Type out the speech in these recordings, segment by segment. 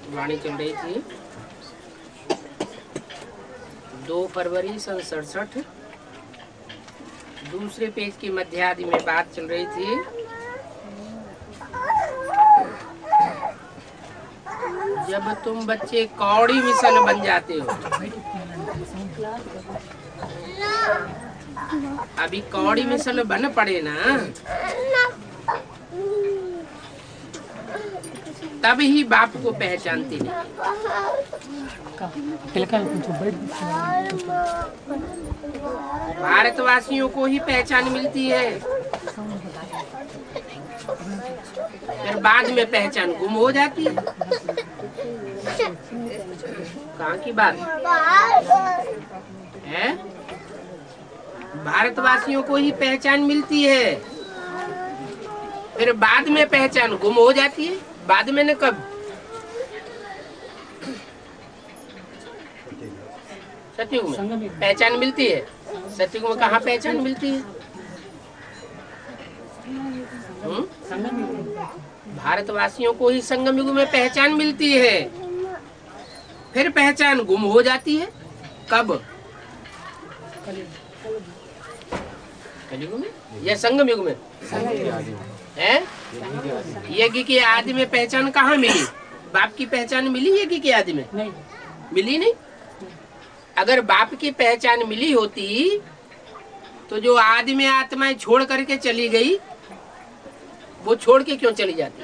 वाणी चल रही थी 2 फरवरी सन 67। दूसरे पेज की मध्यादि में बात चल रही थी जब तुम बच्चे कौड़ी मिसल बन जाते हो। अभी कौड़ी मिसल बन पड़े ना, तब ही बाप को पहचानती नहीं। भारतवासियों को ही पहचान मिलती है, फिर बाद में पहचान गुम हो जाती है। कहाँ की बात है? भारतवासियों को ही पहचान मिलती है, फिर बाद में पहचान गुम हो जाती है। बाद में न कब? सतयुग में पहचान मिलती है। सतयुग में कहाँ पहचान मिलती है? भारतवासियों को ही संगम युग में पहचान मिलती है, फिर पहचान गुम हो जाती है। कब? कलयुग में या संगम युग में? है यज्ञ के आदि में पहचान कहाँ मिली? बाप की पहचान मिली यज्ञ के आदि में? नहीं मिली। नहीं। अगर बाप की पहचान मिली होती तो जो आदि में आत्माएं छोड़ करके चली गई, वो छोड़ के क्यों चली जाती?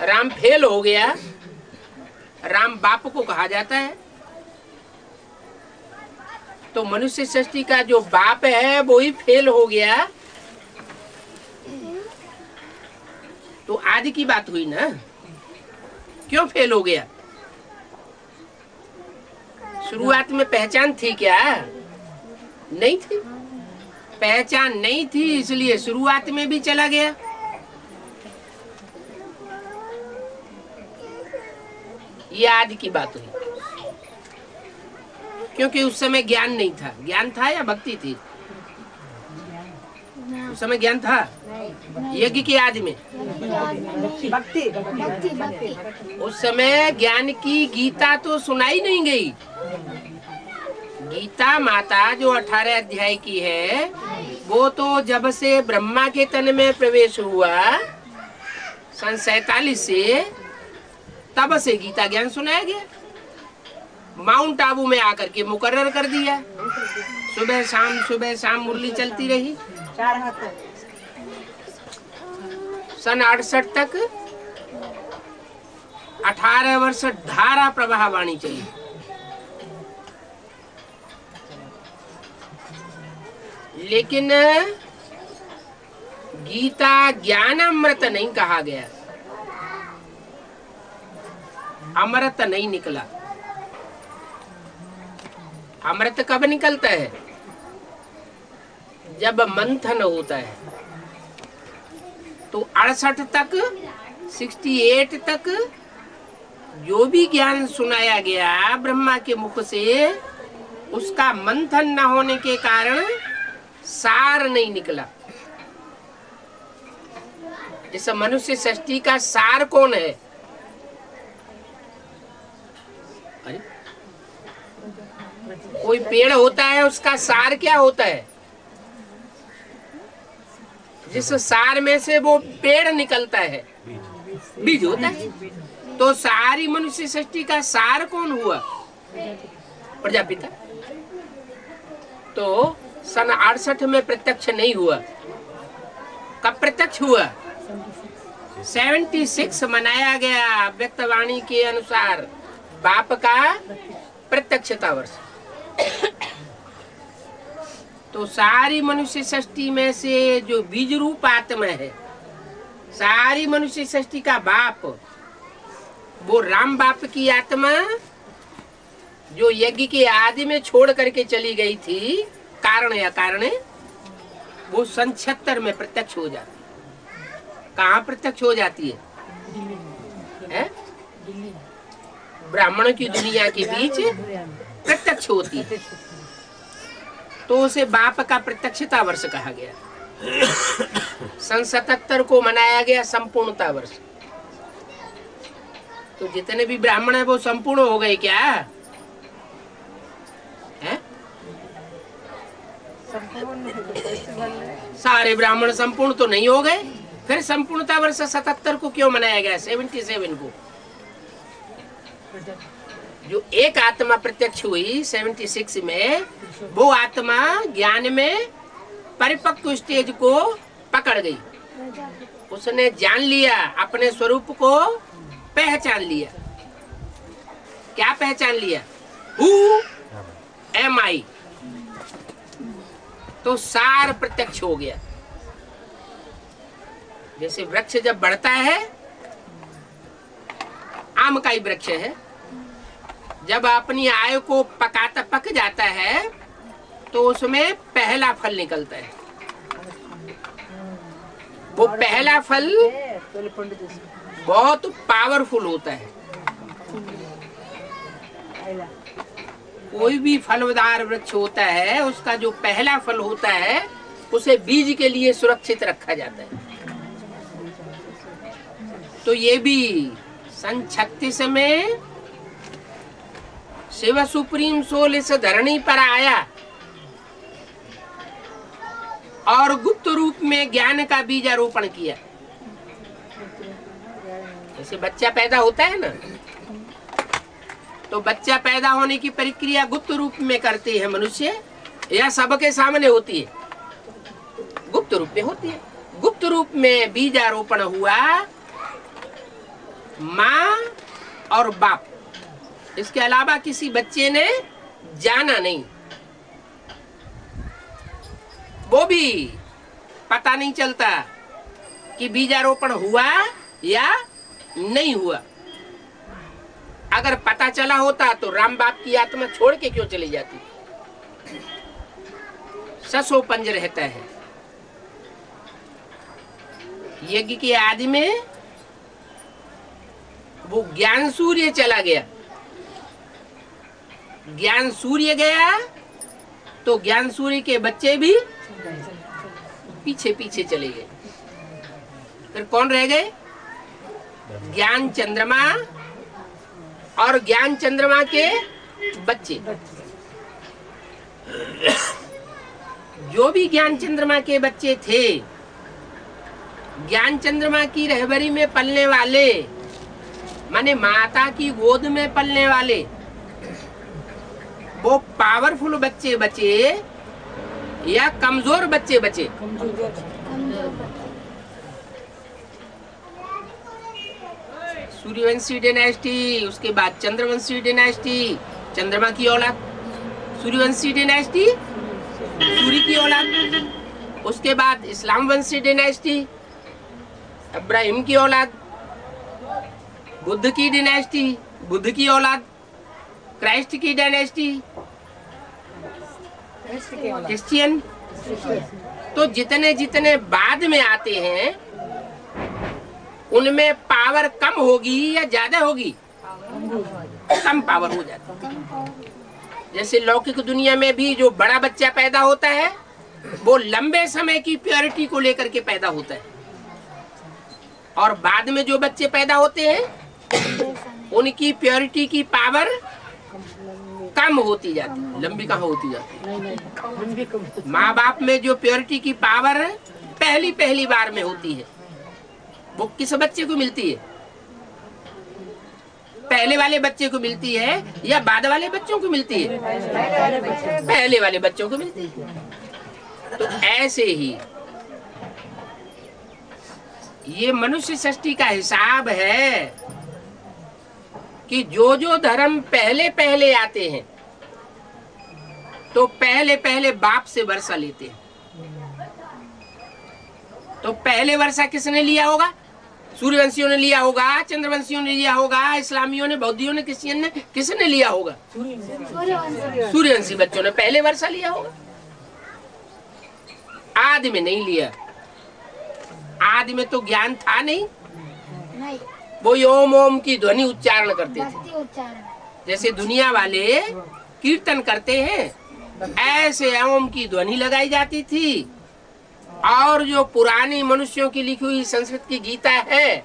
राम फेल हो गया, राम बाप को कहा जाता है, तो मनुष्य सृष्टि का जो बाप है वो ही फेल हो गया, तो आदि की बात हुई ना। क्यों फेल हो गया? शुरुआत में पहचान थी क्या? नहीं थी। पहचान नहीं थी, इसलिए शुरुआत में भी चला गया। ये आदि की बात हुई, क्योंकि उस समय ज्ञान नहीं था। ज्ञान था या भक्ति थी? उस समय ज्ञान था। यज्ञ की आदि में उस समय ज्ञान की गीता तो सुनाई नहीं गई। गीता माता जो 18 अध्याय की है, वो तो जब से ब्रह्मा के तन में प्रवेश हुआ सन 47 से, तब से गीता ज्ञान सुनाया गया। माउंट आबू में आकर के मुकर्रर कर दिया। सुबह शाम मुरली चलती रही। सन 68 तक 18 वर्ष धारा प्रवाह वाणी चली। लेकिन गीता ज्ञान अमृत नहीं कहा गया, अमृत नहीं निकला। अमृत कब निकलता है? जब मंथन होता है। तो 68 तक 68 तक जो भी ज्ञान सुनाया गया ब्रह्मा के मुख से, उसका मंथन न होने के कारण सार नहीं निकला। इस मनुष्य सृष्टि का सार कौन है? अरे कोई पेड़ होता है, उसका सार क्या होता है? जिस सार में से वो पेड़ निकलता है, बीज होता है। तो सारी मनुष्य सृष्टि का सार कौन हुआ? प्रजापिता। तो सन 68 में प्रत्यक्ष नहीं हुआ। कब प्रत्यक्ष हुआ? 76 मनाया गया व्यक्तवाणी के अनुसार बाप का प्रत्यक्षता वर्ष। तो सारी मनुष्य सृष्टि में से जो बीज रूप आत्मा है, सारी मनुष्य सृष्टि का बाप, वो राम बाप की आत्मा जो यज्ञ के आदि में छोड़ करके चली गई थी, कारण या कारण, वो सन 76 में प्रत्यक्ष हो जाती है। कहाँ प्रत्यक्ष हो जाती है? ब्राह्मण की दुनिया के बीच प्रत्यक्ष होती है। तो उसे बाप का प्रत्यक्षता वर्ष कहा गया। सन 77 को मनाया गया संपूर्णता वर्ष। तो जितने भी ब्राह्मण है वो संपूर्ण हो गए क्या है? सारे ब्राह्मण संपूर्ण तो नहीं हो गए। फिर संपूर्णता वर्ष 77 को क्यों मनाया गया? 77 को जो एक आत्मा प्रत्यक्ष हुई 76 में, वो आत्मा ज्ञान में परिपक्व स्टेज को पकड़ गई। उसने जान लिया, अपने स्वरूप को पहचान लिया। क्या पहचान लिया? हु एम आई। तो सार प्रत्यक्ष हो गया। जैसे वृक्ष जब बढ़ता है, आम का ही वृक्ष है, जब अपनी आयु को पक जाता है तो उसमें पहला फल निकलता है। वो पहला फल बहुत पावरफुल होता है। कोई भी फलदार वृक्ष होता है, उसका जो पहला फल होता है उसे बीज के लिए सुरक्षित रखा जाता है। तो ये भी सन 36 में शिव सुप्रीम सोल इस धरणी पर आया और गुप्त रूप में ज्ञान का बीजारोपण किया। जैसे बच्चा पैदा होता है ना, तो बच्चा पैदा होने की प्रक्रिया गुप्त रूप में करते हैं मनुष्य, या सबके सामने होती है? गुप्त रूप में होती है। गुप्त रूप में बीजारोपण हुआ माँ और बाप, इसके अलावा किसी बच्चे ने जाना नहीं। वो भी पता नहीं चलता कि बीजारोपण हुआ या नहीं हुआ। अगर पता चला होता तो राम बाप की आत्मा छोड़ के क्यों चली जाती? ससो पंज रहता है। यज्ञ के आदि में वो ज्ञान सूर्य चला गया। ज्ञान सूर्य गया तो ज्ञान सूर्य के बच्चे भी पीछे पीछे चले गए। फिर कौन रह गए? ज्ञान चंद्रमा और ज्ञान चंद्रमा के बच्चे। जो भी ज्ञान चंद्रमा के बच्चे थे, ज्ञान चंद्रमा की रहबरी में पलने वाले, माने माता की गोद में पलने वाले, वो पावरफुल बच्चे बचे या कमजोर बच्चे बचे? सूर्यवंशी डायनेस्टी, उसके बाद चंद्रवंशी डायनेस्टी, चंद्रमा की औलाद। सूर्यवंशी डायनेस्टी सूर्य की औलाद। उसके बाद इस्लाम वंशी डायनेस्टी, इब्राहिम की औलाद। बुद्ध की डायनेस्टी, बुद्ध की औलाद। क्राइस्ट की डायनेस्टी, क्रिश्चियन। तो जितने जितने बाद में आते हैं उनमें पावर कम होगी या ज्यादा होगी? कम पावर हो जाती है। जैसे लौकिक दुनिया में भी जो बड़ा बच्चा पैदा होता है वो लंबे समय की प्योरिटी को लेकर के पैदा होता है, और बाद में जो बच्चे पैदा होते हैं उनकी प्योरिटी की पावर कम होती जाती है। लंबी कहाँ होती जाती है? माँ बाप में जो प्योरिटी की पावर पहली बार में होती है, वो किस बच्चे को मिलती है? पहले वाले बच्चे को मिलती है या बाद वाले बच्चों को मिलती है? पहले वाले बच्चों को मिलती है। तो ऐसे ही ये मनुष्य सृष्टि का हिसाब है कि जो जो धर्म पहले पहले आते हैं तो पहले पहले बाप से वर्षा लेते हैं। तो पहले वर्षा किसने लिया होगा? सूर्यवंशियों ने लिया होगा, चंद्रवंशियों ने लिया होगा, इस्लामियों ने, बौद्धियों ने, क्रिश्चियन ने, किसने लिया होगा? सूर्यवंशी बच्चों ने पहले वर्षा लिया होगा। आदि में नहीं लिया। आदि में तो ज्ञान था नहीं, वो ओम ओम की ध्वनि उच्चारण करते थे। जैसे दुनिया वाले कीर्तन करते हैं, ऐसे ओम की ध्वनि लगाई जाती थी। और जो पुरानी मनुष्यों की लिखी हुई संस्कृत की गीता है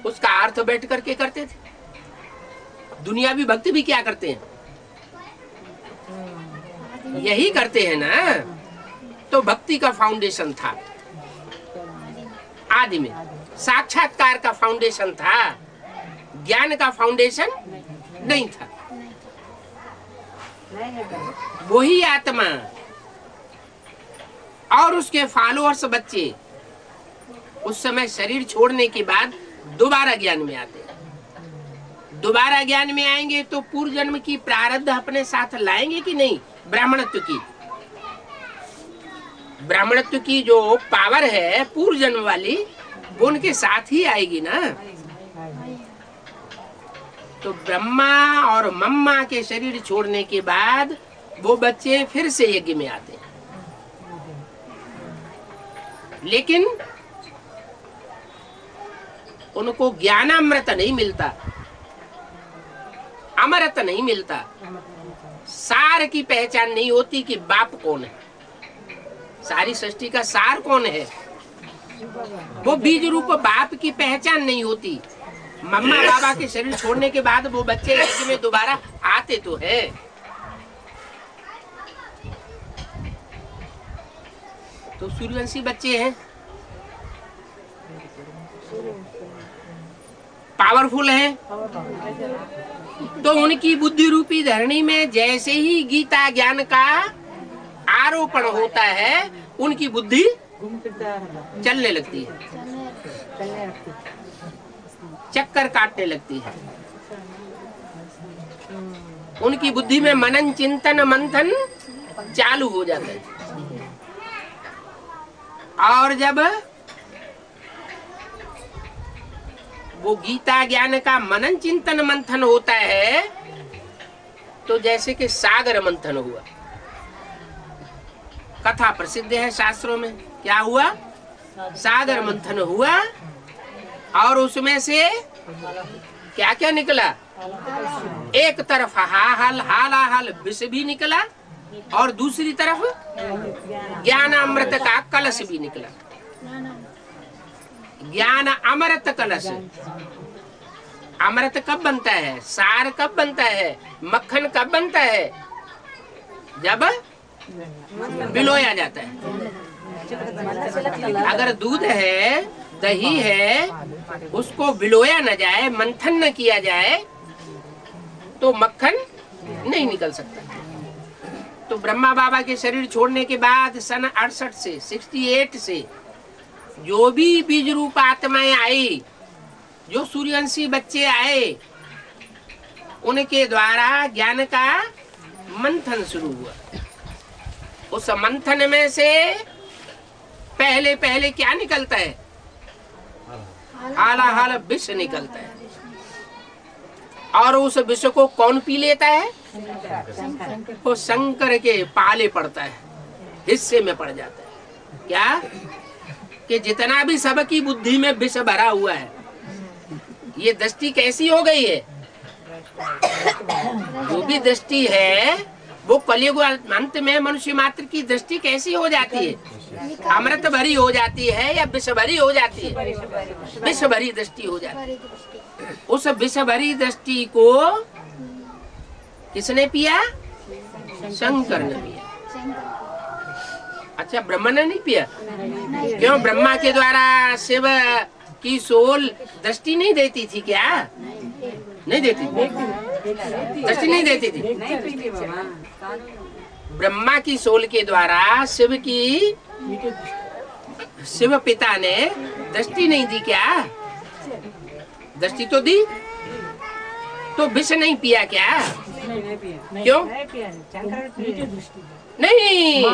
उसका अर्थ बैठ करके करते थे। दुनियावी भक्त भी क्या करते हैं? यही करते हैं ना। तो भक्ति का फाउंडेशन था आदि में, साक्षात्कार का फाउंडेशन था, ज्ञान का फाउंडेशन नहीं था। वही आत्मा और उसके फॉलोअर्स बच्चे उस समय शरीर छोड़ने के बाद दोबारा ज्ञान में आते हैं। दोबारा ज्ञान में आएंगे तो पूर्व जन्म की प्रारब्ध अपने साथ लाएंगे कि नहीं? ब्राह्मणत्व की जो पावर है पूर्व जन्म वाली, वो उनके साथ ही आएगी ना। तो ब्रह्मा और मम्मा के शरीर छोड़ने के बाद वो बच्चे फिर से यज्ञ में आते हैं, लेकिन उनको ज्ञानामृत नहीं मिलता, अमृत नहीं मिलता, सार की पहचान नहीं होती कि बाप कौन है, सारी सृष्टि का सार कौन है। वो बीज रूप बाप की पहचान नहीं होती। मम्मा बाबा के शरीर छोड़ने के बाद वो बच्चे यज्ञ में दोबारा आते तो है। तो सूर्यवंशी बच्चे हैं, पावरफुल हैं, तो उनकी बुद्धि रूपी धरणी में जैसे ही गीता ज्ञान का आरोपण होता है, उनकी बुद्धि चलने लगती है, चक्कर काटने लगती है। उनकी बुद्धि में मनन चिंतन मंथन चालू हो जाता है। और जब वो गीता ज्ञान का मनन चिंतन मंथन होता है, तो जैसे कि सागर मंथन हुआ। कथा प्रसिद्ध है शास्त्रों में, क्या हुआ? सागर मंथन हुआ, और उसमें से क्या क्या निकला? एक तरफ हालाहल विष भी निकला, और दूसरी तरफ ज्ञानामृत का कलश भी निकला। ज्ञान अमृत कलश। अमृत कब बनता है? सार कब बनता है? मक्खन कब बनता है? जब बिलोया जाता है। अगर दूध है, दही है, उसको बिलोया न जाए, मंथन न किया जाए, तो मक्खन नहीं निकल सकता। तो ब्रह्मा बाबा के शरीर छोड़ने के बाद सन 68 से 68 से जो भी बीज रूप आत्माएं आई, जो सूर्यवंशी बच्चे आए, उनके द्वारा ज्ञान का मंथन शुरू हुआ। उस मंथन में से पहले पहले क्या निकलता है? हालाहाल विष निकलता है। और उस विष को कौन पी लेता है? वो शंकर के पाले पड़ता है, हिस्से में पड़ जाता है। क्या कि जितना भी सबकी बुद्धि में विष भरा हुआ है, ये दृष्टि कैसी हो गई है? जो भी दृष्टि है वो कलयुग अंत में मनुष्य मात्र की दृष्टि कैसी हो जाती है? अमृत भरी हो जाती है या विष भरी हो जाती है? विष भरी दृष्टि हो जाती है। उस विष भरी दृष्टि को किसने पिया? शंकर ने पिया। अच्छा, ब्रह्मा ने नहीं पिया? क्यों? ब्रह्मा के द्वारा शिव की सोल दृष्टि नहीं देती थी क्या? नहीं देती थी, दृष्टि नहीं देती थी। ब्रह्मा की सोल के द्वारा शिव पिता ने दृष्टि नहीं दी क्या? दृष्टि तो दी, तो विष नहीं पिया क्या? क्यों नहीं?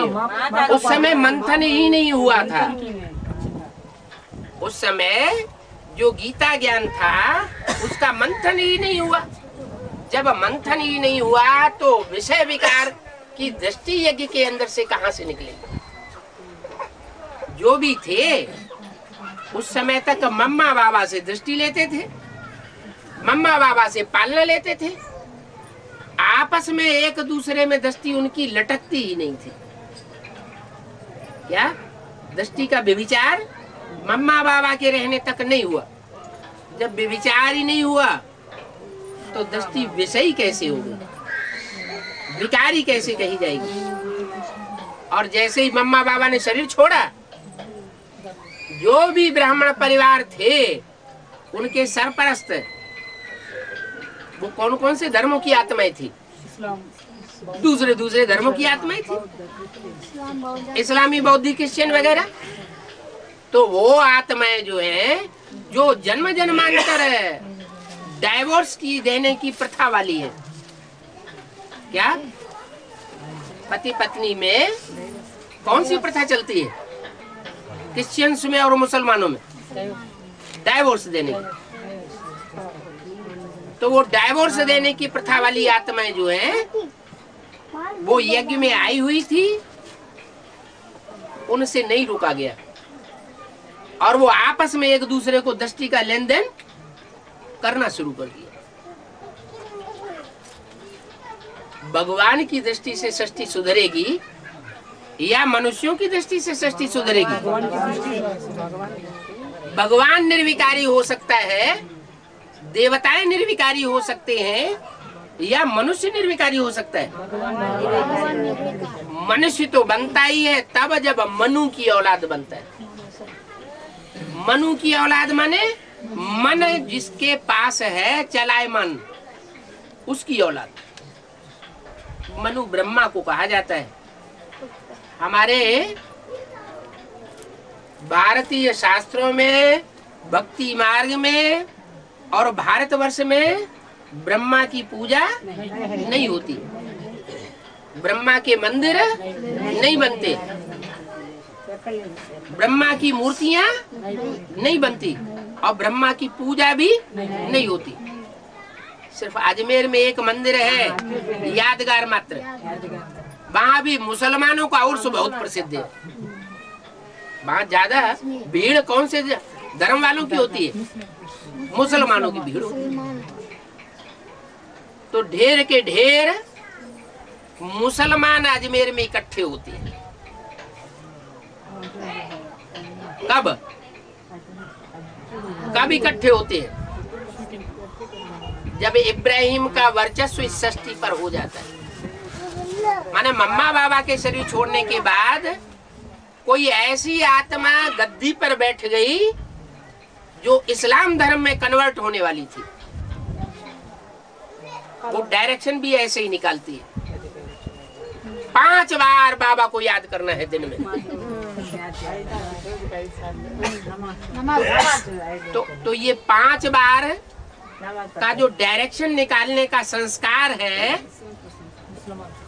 उस समय मंथन ही नहीं हुआ था। उस समय जो गीता ज्ञान था उसका मंथन ही नहीं हुआ। जब मंथन ही नहीं हुआ तो विषय विकार की दृष्टि यज्ञ के अंदर से कहां से निकलेगी? जो भी थे उस समय तक मम्मा बाबा से दृष्टि लेते थे, मम्मा बाबा से पालना लेते थे। आपस में एक दूसरे में दृष्टि उनकी लटकती ही नहीं थी। क्या? दृष्टि का व्यभिचार मम्मा बाबा के रहने तक नहीं हुआ। जब व्यभिचार ही नहीं हुआ तो दृष्टि विषयी कैसे होगी, विकारी कैसे कही जाएगी। और जैसे ही मम्मा बाबा ने शरीर छोड़ा, जो भी ब्राह्मण परिवार थे उनके सरपरस्त वो कौन कौन से धर्मों की आत्माएं थी, दूसरे दूसरे धर्मों की आत्माएं थी, इस्लामी, बौद्धिक, क्रिश्चियन वगैरह। तो वो आत्माएं जो हैं, जो जन्म जन्मांतर डाइवोर्स की देने की प्रथा वाली है, क्या पति पत्नी में कौन सी प्रथा चलती है, क्रिश्चियंस में और मुसलमानों में डाइवोर्स देने की। तो वो डाइवोर्स देने की प्रथा वाली आत्माएं जो हैं वो यज्ञ में आई हुई थी, उनसे नहीं रोका गया और वो आपस में एक दूसरे को दृष्टि का लेन देन करना शुरू कर दिया। भगवान की दृष्टि से सृष्टि सुधरेगी या मनुष्यों की दृष्टि से सृष्टि सुधरेगी? भगवान निर्विकारी हो सकता है, देवताएं निर्विकारी हो सकते हैं, या मनुष्य निर्विकारी हो सकता है? मनुष्य तो बनता ही है तब जब मनु की औलाद बनता है। मनु की औलाद माने मन जिसके पास है चलाए मन, उसकी औलाद मनु ब्रह्मा को कहा जाता है। हमारे भारतीय शास्त्रों में, भक्ति मार्ग में और भारतवर्ष में ब्रह्मा की पूजा नहीं होती, ब्रह्मा के मंदिर नहीं बनते, ब्रह्मा की मूर्तियां नहीं बनती और ब्रह्मा की पूजा भी नहीं होती। सिर्फ अजमेर में एक मंदिर है, यादगार मात्र, वहाँ भी मुसलमानों का उर्स बहुत प्रसिद्ध है। वहाँ ज्यादा भीड़ कौन से धर्म वालों की होती है? मुसलमानों की भीड़ होती है। तो ढेर के ढेर मुसलमान अजमेर में इकट्ठे होते हैं। कब कब इकट्ठे होते हैं? जब इब्राहिम का वर्चस्व इस सृष्टि पर हो जाता है। माने मम्मा बाबा के शरीर छोड़ने के बाद कोई ऐसी आत्मा गद्दी पर बैठ गई जो इस्लाम धर्म में कन्वर्ट होने वाली थी। वो डायरेक्शन भी ऐसे ही निकालती है। 5 बार बाबा को याद करना है दिन में। तो ये 5 बार का जो डायरेक्शन निकालने का संस्कार है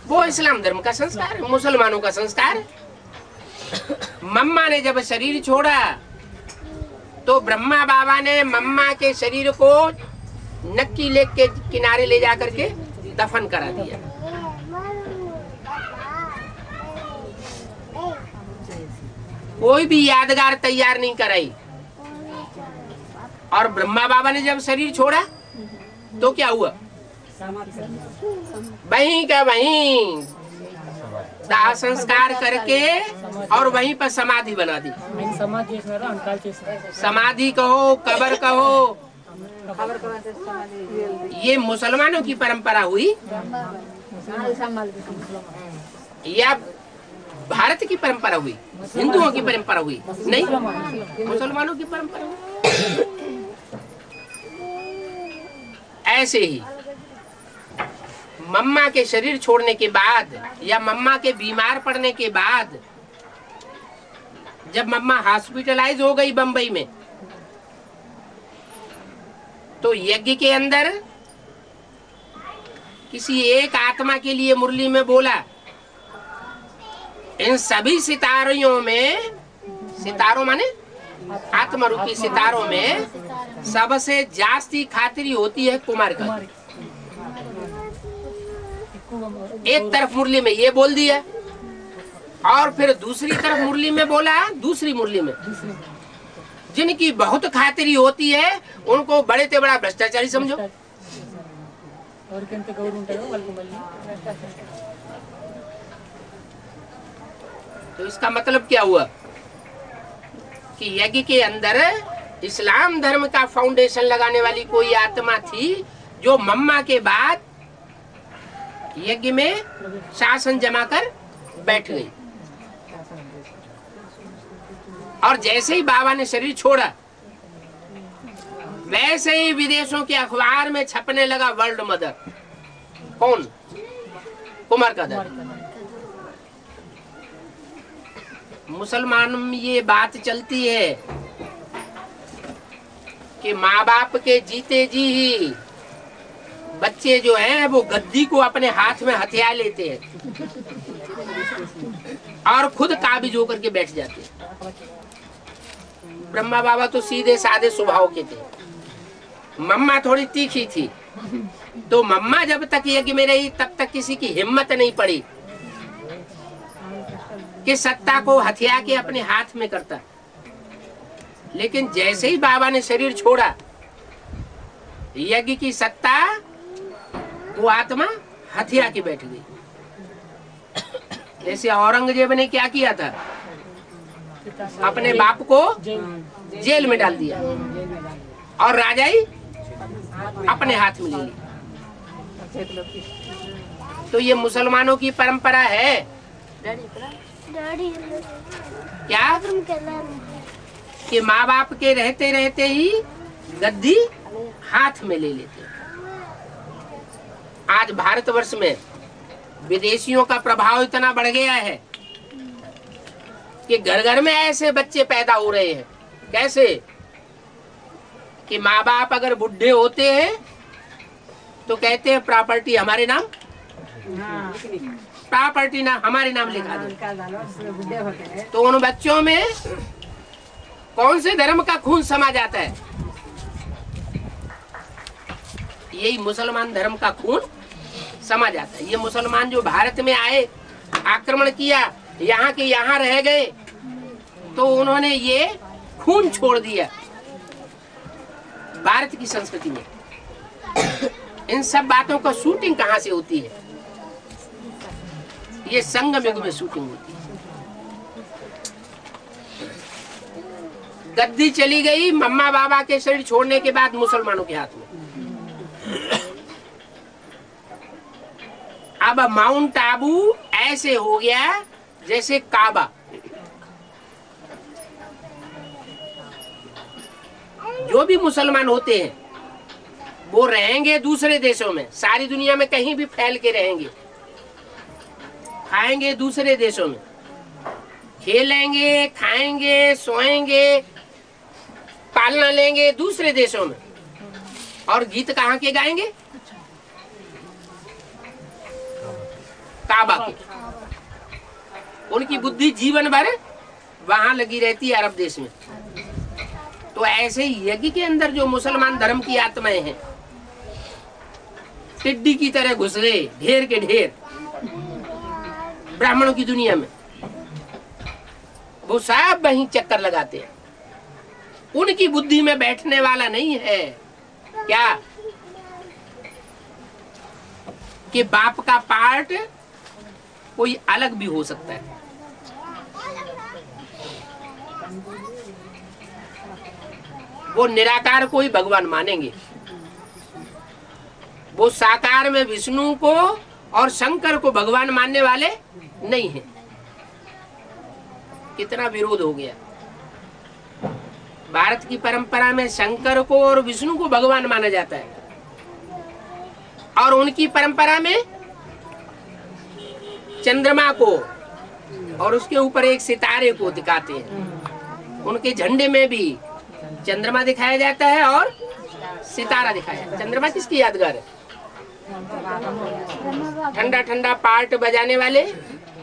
वो इस्लाम धर्म का संस्कार है, मुसलमानों का संस्कार है। मम्मा ने जब शरीर छोड़ा तो ब्रह्मा बाबा ने मम्मा के शरीर को नक्की लेक के किनारे ले जाकर के दफन करा दिया। कोई भी यादगार तैयार नहीं कराई। और ब्रह्मा बाबा ने जब शरीर छोड़ा तो क्या हुआ? वहीं का वहीं दाह संस्कार करके और वहीं पर समाधि बना दी। समाधि कहो, कब्र कहो, ये मुसलमानों की परंपरा हुई या भारत की परंपरा हुई? हिंदुओं की परंपरा हुई? नहीं, मुसलमानों की परंपरा हुई। ऐसे ही मम्मा के शरीर छोड़ने के बाद या मम्मा के बीमार पड़ने के बाद जब मम्मा हॉस्पिटलाइज हो गई बंबई में, तो यज्ञ के अंदर किसी एक आत्मा के लिए मुरली में बोला, इन सभी सितारों में, सितारों माने आत्मा रूपी सितारों में सबसे जास्ती खातिरी होती है कुमार का। एक तरफ मुरली में ये बोल दिया और फिर दूसरी तरफ मुरली में बोला, दूसरी मुरली में जिनकी बहुत खातिरी होती है उनको बड़े ते बड़ा भ्रष्टाचारी समझो। तो इसका मतलब क्या हुआ कि यज्ञ के अंदर इस्लाम धर्म का फाउंडेशन लगाने वाली कोई आत्मा थी जो मम्मा के बाद यज्ञ में शासन जमा कर बैठ गई। और जैसे ही बाबा ने शरीर छोड़ा, वैसे ही विदेशों के अखबार में छपने लगा वर्ल्ड मदर। कौन? कुमार कदर। मुसलमान में ये बात चलती है कि माँ बाप के जीते जी ही बच्चे जो हैं वो गद्दी को अपने हाथ में हथिया लेते हैं और खुद काबिज होकर के बैठ जाते हैं। ब्रह्मा बाबा तो सीधे साधे स्वभाव के थे, मम्मा थोड़ी तीखी थी। तो मम्मा जब तक यज्ञ में रही तब तक किसी की हिम्मत नहीं पड़ी कि सत्ता को हथिया के अपने हाथ में करता। लेकिन जैसे ही बाबा ने शरीर छोड़ा, यज्ञ की सत्ता वो आत्मा हथिया के बैठ गई। जैसे औरंगजेब ने क्या किया था, अपने बाप को जेल में डाल दिया और राजाई अपने हाथ में ले ली। तो ये मुसलमानों की परंपरा है क्या कि माँ बाप के रहते रहते ही गद्दी हाथ में ले लेते। आज भारतवर्ष में विदेशियों का प्रभाव इतना बढ़ गया है कि घर घर में ऐसे बच्चे पैदा हो रहे हैं। कैसे कि माँ बाप अगर बुढ़े होते हैं तो कहते हैं प्रॉपर्टी हमारे नाम, प्रॉपर्टी ना हमारे नाम लिखा दो। तो उन बच्चों में कौन से धर्म का खून समा जाता है? यही मुसलमान धर्म का खून समा जाता है। ये मुसलमान जो भारत में आए, आक्रमण किया, यहाँ के यहाँ रह गए, तो उन्होंने ये खून छोड़ दिया भारत की संस्कृति में। इन सब बातों का शूटिंग कहाँ से होती है? ये संगम युग में शूटिंग होती है। गद्दी चली गई मम्मा बाबा के शरीर छोड़ने के बाद मुसलमानों के हाथ में। अब माउंट आबू ऐसे हो गया जैसे काबा। जो भी मुसलमान होते हैं वो रहेंगे दूसरे देशों में, सारी दुनिया में कहीं भी फैल के रहेंगे, खाएंगे दूसरे देशों में, खेलेंगे, खाएंगे, सोएंगे, पालना लेंगे दूसरे देशों में, और गीत कहाँ के गाएंगे? काबा के। उनकी बुद्धि जीवन भर वहां लगी रहती है, अरब देश में। तो ऐसे ही यज्ञ के अंदर जो मुसलमान धर्म की आत्माएं हैं, टिड्डी की तरह घुस गए, ढेर के ढेर ब्राह्मणों की दुनिया में। वो सब वहीं चक्कर लगाते हैं। उनकी बुद्धि में बैठने वाला नहीं है क्या कि बाप का पार्ट कोई अलग भी हो सकता है। वो निराकार को ही भगवान मानेंगे। वो साकार में विष्णु को और शंकर को भगवान मानने वाले नहीं हैं। कितना विरोध हो गया। भारत की परंपरा में शंकर को और विष्णु को भगवान माना जाता है, और उनकी परंपरा में चंद्रमा को और उसके ऊपर एक सितारे को दिखाते हैं। उनके झंडे में भी चंद्रमा दिखाया जाता है और सितारा दिखाया जाता है। चंद्रमा किसकी यादगार है? ठंडा ठंडा पार्ट बजाने वाले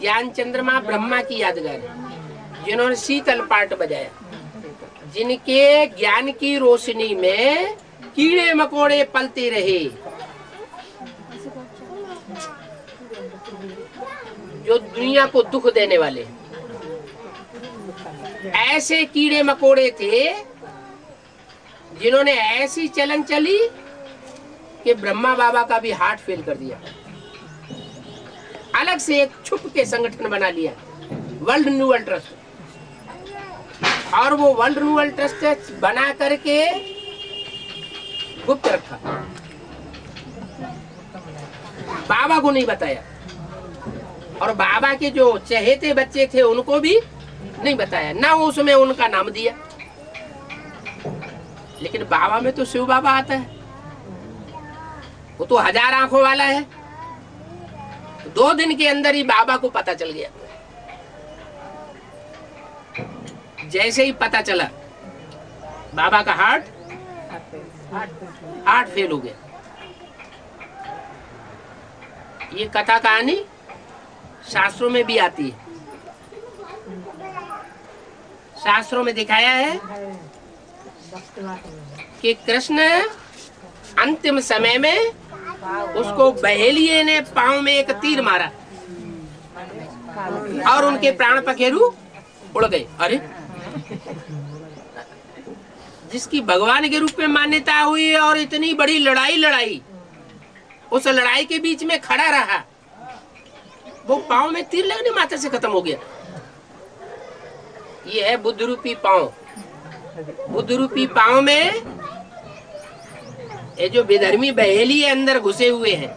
ज्ञान चंद्रमा ब्रह्मा की यादगार है, जिन्होंने शीतल पार्ट बजाया, जिनके ज्ञान की रोशनी में कीड़े मकोड़े पलते रहे, जो दुनिया को दुख देने वाले। ऐसे कीड़े मकोड़े थे जिन्होंने ऐसी चलन चली कि ब्रह्मा बाबा का भी हार्ट फेल कर दिया। अलग से एक छुप के संगठन बना लिया, वर्ल्ड रिन्यूअल ट्रस्ट। और वो वर्ल्ड रिन्यूअल ट्रस्ट बना करके गुप्त रखा। बाबा को नहीं बताया, और बाबा के जो चहेते बच्चे थे उनको भी नहीं बताया, ना उसमें उनका नाम दिया। लेकिन बाबा में तो शिव बाबा आता है, वो तो 1000 आंखों वाला है। 2 दिन के अंदर ही बाबा को पता चल गया। जैसे ही पता चला, बाबा का हार्ट फेल हो गया। ये कथा कहानी शास्त्रों में भी आती है। शास्त्रों में दिखाया है कि कृष्ण अंतिम समय में उसको बहेलिये ने पांव में एक तीर मारा और उनके प्राण पखेरु उड़ गए। अरे, जिसकी भगवान के रूप में मान्यता हुई और इतनी बड़ी लड़ाई, उस लड़ाई के बीच में खड़ा रहा, वो पांव में तीर लगने मात्र से खत्म हो गया। ये है बुद्ध रूपी पांव। बुद्ध रूपी पांव में ये जो विधर्मी बहेली अंदर घुसे हुए हैं,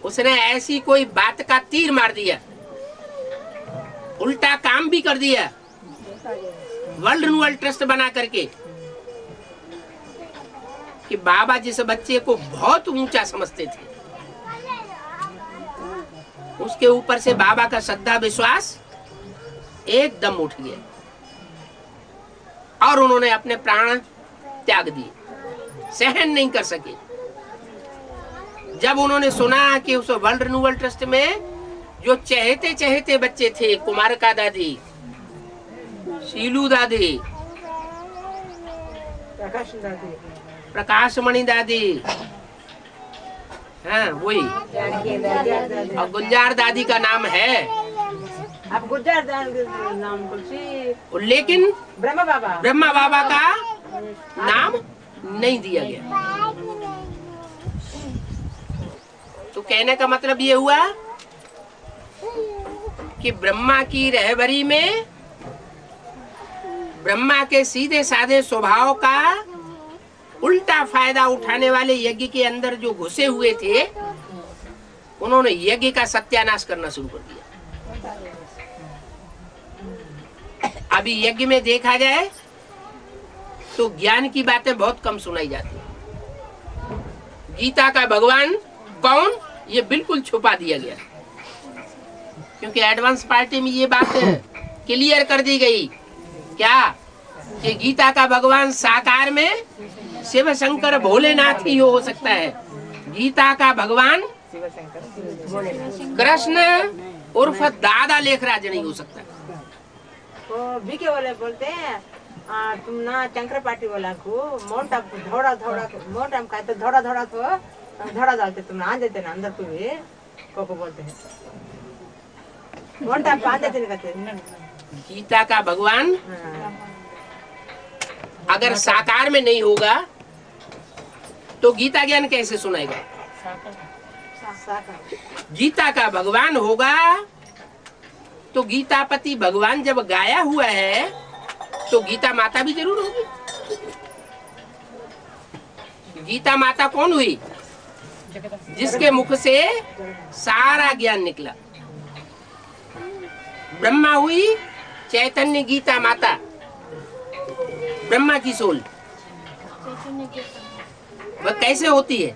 उसने ऐसी कोई बात का तीर मार दिया, उल्टा काम भी कर दिया, वर्ल्ड रिन्यूअल ट्रस्ट बना करके, कि बाबा जिस बच्चे को बहुत ऊंचा समझते थे, उसके ऊपर से बाबा का श्रद्धा विश्वास एकदम उठ गया और उन्होंने अपने प्राण त्याग दिए। सहन नहीं कर सके। जब उन्होंने सुना कि उस वर्ल्ड रिन्यूअल ट्रस्ट में जो चहेते बच्चे थे, कुमारिका दादी, शीलू दादी, प्रकाशमणि दादी, हाँ वही, और गुलजार दादी का नाम है, अब गुलजार दादी नाम लेकिन ब्रह्मा बाबा का नाम नहीं दिया गया। तो कहने का मतलब ये हुआ कि ब्रह्मा की रहबरी में ब्रह्मा के सीधे साधे स्वभाव का उल्टा फायदा उठाने वाले यज्ञ के अंदर जो घुसे हुए थे, उन्होंने यज्ञ का सत्यानाश करना शुरू कर दिया। अभी यज्ञ में देखा जाए तो ज्ञान की बातें बहुत कम सुनाई जाती है। गीता का भगवान कौन, ये बिल्कुल छुपा दिया गया, क्योंकि एडवांस पार्टी में ये बात क्लियर कर दी गई क्या, कि गीता का भगवान साकार में शिव शंकर भोलेनाथ ही हो सकता है। गीता का भगवान कृष्ण उर्फ दादा लेखराज नहीं हो सकता। तो बीके वाले बोलते हैं तुम ना चंकर पार्टी वाला को मोटा धोड़ा मोटा का तो धोड़ा तो धोड़ा डालते, तुम आ देते ना अंदर को भी को बोलते हैं मोटा बांध देते कहते। गीता का भगवान अगर साकार में नहीं होगा तो गीता ज्ञान कैसे सुनाएगा? गीता का भगवान होगा तो गीतापति भगवान जब गाया हुआ है तो गीता माता भी जरूर होगी। गीता माता कौन हुई? जिसके मुख से सारा ज्ञान निकला। ब्रह्मा हुई चैतन्य गीता माता, ब्रह्मा की सोल। वह कैसे होती है?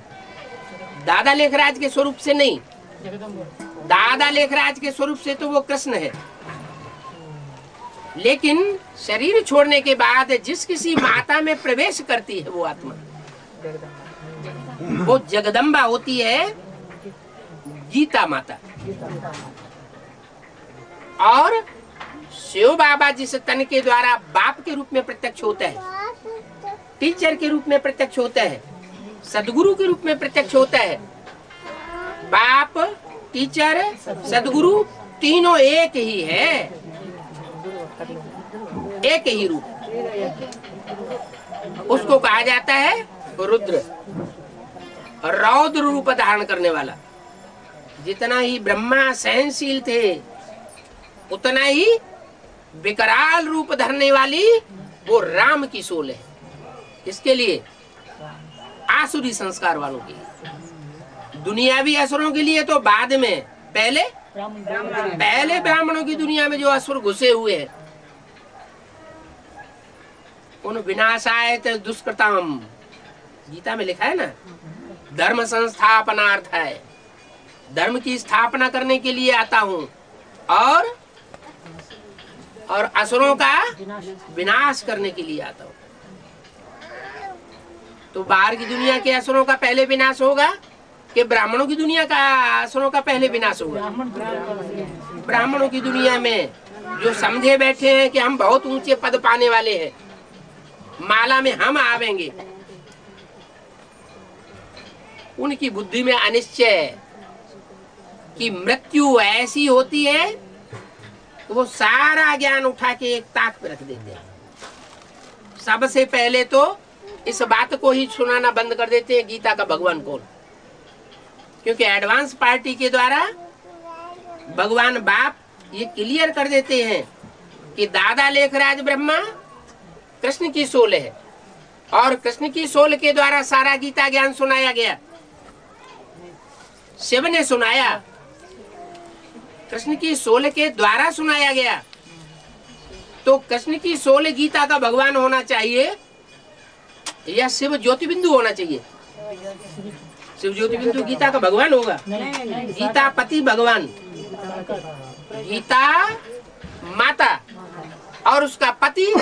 दादा लेखराज के स्वरूप से नहीं। दादा लेखराज के स्वरूप से तो वो कृष्ण है, लेकिन शरीर छोड़ने के बाद जिस किसी माता में प्रवेश करती है वो आत्मा, वो जगदम्बा होती है, गीता माता। और शिव बाबा जिस तन के द्वारा बाप के रूप में प्रत्यक्ष होता है, टीचर के रूप में प्रत्यक्ष होता है, सदगुरु के रूप में प्रत्यक्ष होता है। बाप, टीचर, सदगुरु तीनों एक ही है, एक ही रूप। उसको कहा जाता है रुद्र, रौद्र रूप धारण करने वाला। जितना ही ब्रह्मा सहनशील थे, उतना ही विकराल रूप धरने वाली वो राम की सोल है। इसके लिए आसुरी संस्कार वालों के लिए दुनियावी असुरों के लिए तो बाद में, पहले ब्राह्मणों की दुनिया में जो असुर घुसे हुए हैं, उन विनाशाय दुष्कृतम, गीता में लिखा है ना, धर्म संस्थापनार्थाय, धर्म की स्थापना करने के लिए आता हूं, और असुरों का विनाश करने के लिए आता हूं। तो बाहर की दुनिया के असुरों का पहले विनाश होगा कि ब्राह्मणों की दुनिया का असुरों का पहले विनाश होगा? ब्राह्मणों की दुनिया में जो समझे बैठे हैं कि हम बहुत ऊंचे पद पाने वाले हैं, माला में हम आवेंगे, उनकी बुद्धि में अनिश्चय कि मृत्यु ऐसी होती है तो वो सारा ज्ञान उठा के एक ताक पे रख देते हैं। सबसे पहले तो इस बात को ही सुनाना बंद कर देते हैं, गीता का भगवान कौन, क्योंकि एडवांस पार्टी के द्वारा भगवान बाप ये क्लियर कर देते हैं कि दादा लेखराज ब्रह्मा कृष्ण की सोल है, और कृष्ण की सोल के द्वारा सारा गीता ज्ञान सुनाया गया। शिव ने सुनाया, कृष्ण की सोल के द्वारा सुनाया गया। तो कृष्ण की सोल गीता का भगवान होना चाहिए या शिव ज्योति बिंदु होना चाहिए? शिव ज्योति बिंदु गीता का भगवान होगा? गीता पति भगवान, गीता माता और उसका पति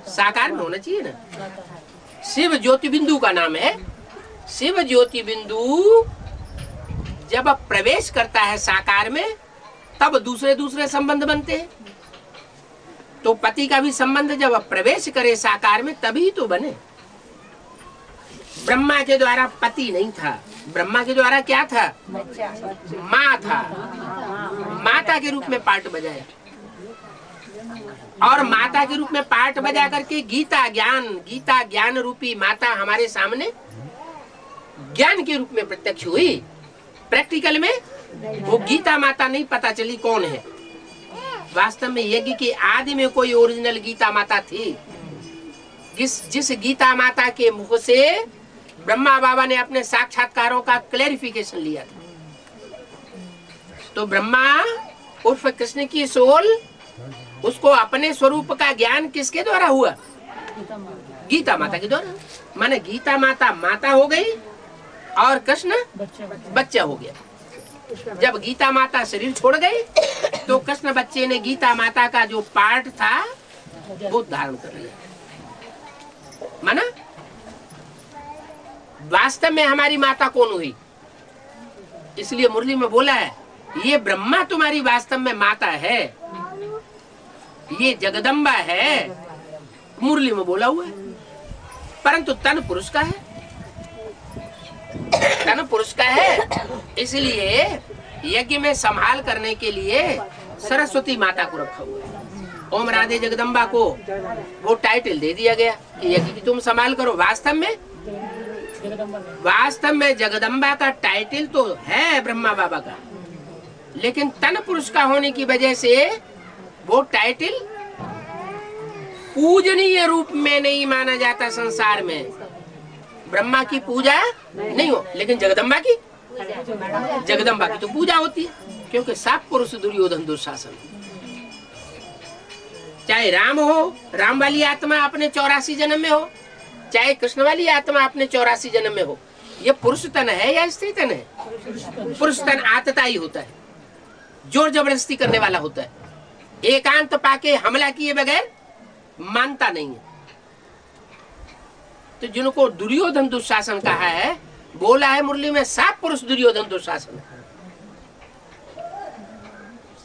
साकार में होना चाहिए ना। शिव ज्योति बिंदु का नाम है। शिव ज्योति बिंदु जब प्रवेश करता है साकार में, तब दूसरे दूसरे संबंध बनते हैं। तो पति का भी संबंध जब प्रवेश करे साकार में, तभी तो बने। ब्रह्मा के द्वारा पति नहीं था, ब्रह्मा के द्वारा क्या था? माँ था। माता के रूप में पार्ट बजाया, और माता के रूप में पार्ट बजा करके गीता ज्ञान रूपी माता हमारे सामने ज्ञान के रूप में प्रत्यक्ष हुई। प्रैक्टिकल में वो गीता माता नहीं पता चली कौन है। वास्तव में यज्ञ के आदि में कोई ओरिजिनल गीता माता थी। जिस गीता माता के मुख से ब्रह्मा बाबा ने अपने साक्षात्कारों का क्लैरिफिकेशन लिया था। तो ब्रह्मा उर्फ कृष्ण की सोल, उसको अपने स्वरूप का ज्ञान किसके द्वारा हुआ? गीता माता के द्वारा। माने गीता माता माता हो गई और कृष्ण बच्चा हो गया। जब गीता माता शरीर छोड़ गई तो कृष्ण बच्चे ने गीता माता का जो पार्ट था वो धारण कर लिया। माना वास्तव में हमारी माता कौन हुई? इसलिए मुरली में बोला है, ये ब्रह्मा तुम्हारी वास्तव में माता है, ये जगदम्बा है। मुरली में बोला हुआ है, परंतु तन पुरुष का है। तन पुरुष का है, इसलिए यज्ञ में संभाल करने के लिए सरस्वती माता को रखा हुआ है। ओम राधे जगदम्बा को वो टाइटल दे दिया गया कि यज्ञ की तुम संभाल करो। वास्तव में जगदम्बा का टाइटल तो है ब्रह्मा बाबा का, लेकिन तन पुरुष का होने की वजह से वो टाइटल पूजनीय रूप में नहीं माना जाता। संसार में ब्रह्मा की पूजा नहीं हो, लेकिन जगदम्बा की तो पूजा होती है, क्योंकि सब पुरुष दुर्योधन दुशासन। चाहे राम हो, राम वाली आत्मा अपने 84 जन्म में हो, चाहे कृष्ण वाली आत्मा अपने 84 जन्म में हो, ये पुरुष तन है या स्त्री तन है? पुरुष तन आतताई होता है, जोर जबरदस्ती करने वाला होता है, एकांत पाके हमला किए बगैर मानता नहीं है। तो जिनको दुर्योधन दुशासन कहा है, बोला है मुरली में, सब पुरुष दुर्योधन दुशासन है।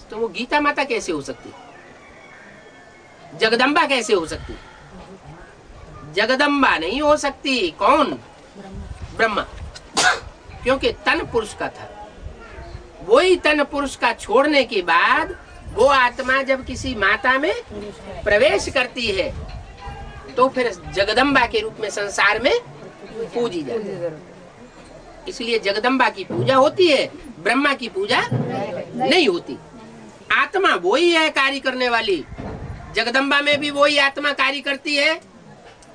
तो वो गीता माता कैसे हो सकती? जगदम्बा कैसे हो सकती? जगदम्बा नहीं हो सकती। कौन? ब्रह्मा, क्योंकि तन पुरुष का था। वही तन पुरुष का छोड़ने के बाद वो आत्मा जब किसी माता में प्रवेश करती है तो फिर जगदम्बा के रूप में संसार में पूजी जाती है। इसलिए जगदम्बा की पूजा होती है, ब्रह्मा की पूजा नहीं होती। आत्मा वही है कार्य करने वाली, जगदम्बा में भी वही आत्मा कार्य करती है,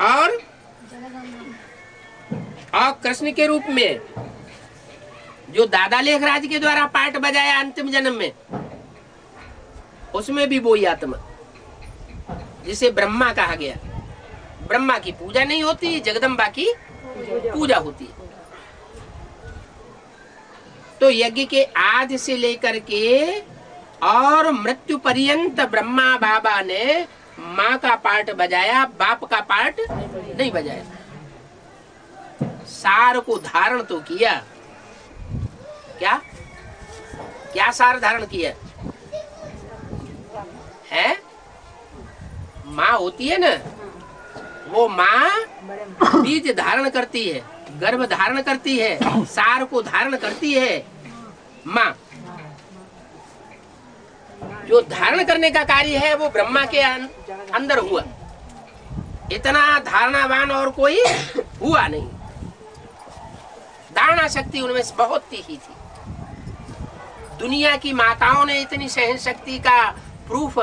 और कृष्ण के रूप में जो दादा लेखराज के द्वारा पाठ बजाया अंतिम जन्म में, उसमें भी वही आत्मा जिसे ब्रह्मा कहा गया। ब्रह्मा की पूजा नहीं होती, जगदम्बा की पूजा होती है। तो यज्ञ के आदि से लेकर के और मृत्यु पर्यंत ब्रह्मा बाबा ने माँ का पाठ बजाया, बाप का पाठ नहीं बजाया। सार को धारण तो किया, क्या क्या सार धारण किया है? माँ होती है ना, वो माँ बीज धारण करती है, गर्भ धारण करती है, सार को धारण करती है माँ। जो धारण करने का कार्य है वो ब्रह्मा के अंदर हुआ। इतना धारणावान और कोई हुआ नहीं। धारणा शक्ति उनमें बहुत ही थी। दुनिया की माताओं ने इतनी सहन शक्ति का प्रूफ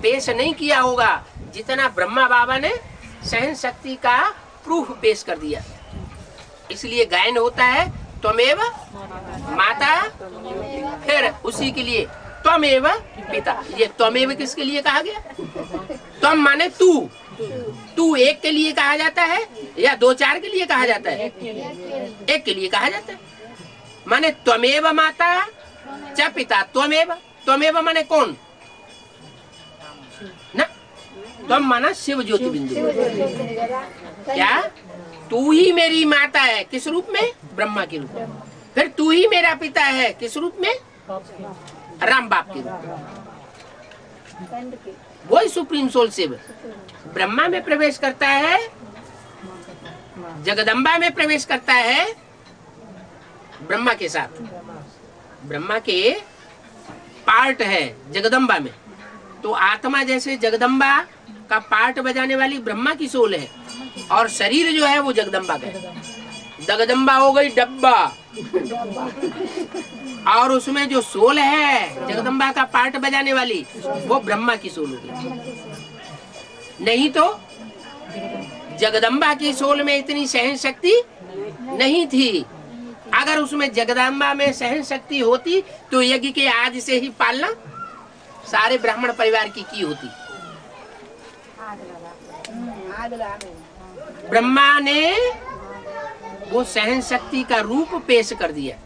पेश नहीं किया होगा जितना ब्रह्मा बाबा ने सहन शक्ति का प्रूफ पेश कर दिया। इसलिए गायन होता है त्वमेव माता, फिर उसी के लिए त्वमेव पिता। ये त्वमेव किसके लिए कहा गया? त्वम माने तू, तू एक के लिए कहा जाता है या दो चार के लिए कहा जाता है? एक के लिए कहा जाता है। माने त्वमेव माता च पिता। त्वमेव, त्वमेव माने कौन ना? त्वम माना शिव ज्योति बिंदु। क्या? तू ही मेरी माता है, किस रूप में? ब्रह्मा के रूप में। फिर तू ही मेरा पिता है, किस रूप में? राम बाप के रूप में। वही सुप्रीम सोल शिव ब्रह्मा में प्रवेश करता है, जगदम्बा में प्रवेश करता है ब्रह्मा के साथ। ब्रह्मा के पार्ट है जगदम्बा में, तो आत्मा जैसे जगदम्बा का पार्ट बजाने वाली ब्रह्मा की सोल है, और शरीर जो है वो जगदम्बा का है। जगदम्बा हो गई डब्बा, और उसमें जो सोल है जगदम्बा का पार्ट बजाने वाली वो ब्रह्मा की सोल होगी। नहीं तो जगदम्बा की सोल में इतनी सहन शक्ति नहीं थी। अगर उसमें जगदम्बा में सहन शक्ति होती तो यज्ञ के आदि से ही पालना सारे ब्राह्मण परिवार की होती। ब्रह्मा ने वो सहन शक्ति का रूप पेश कर दिया।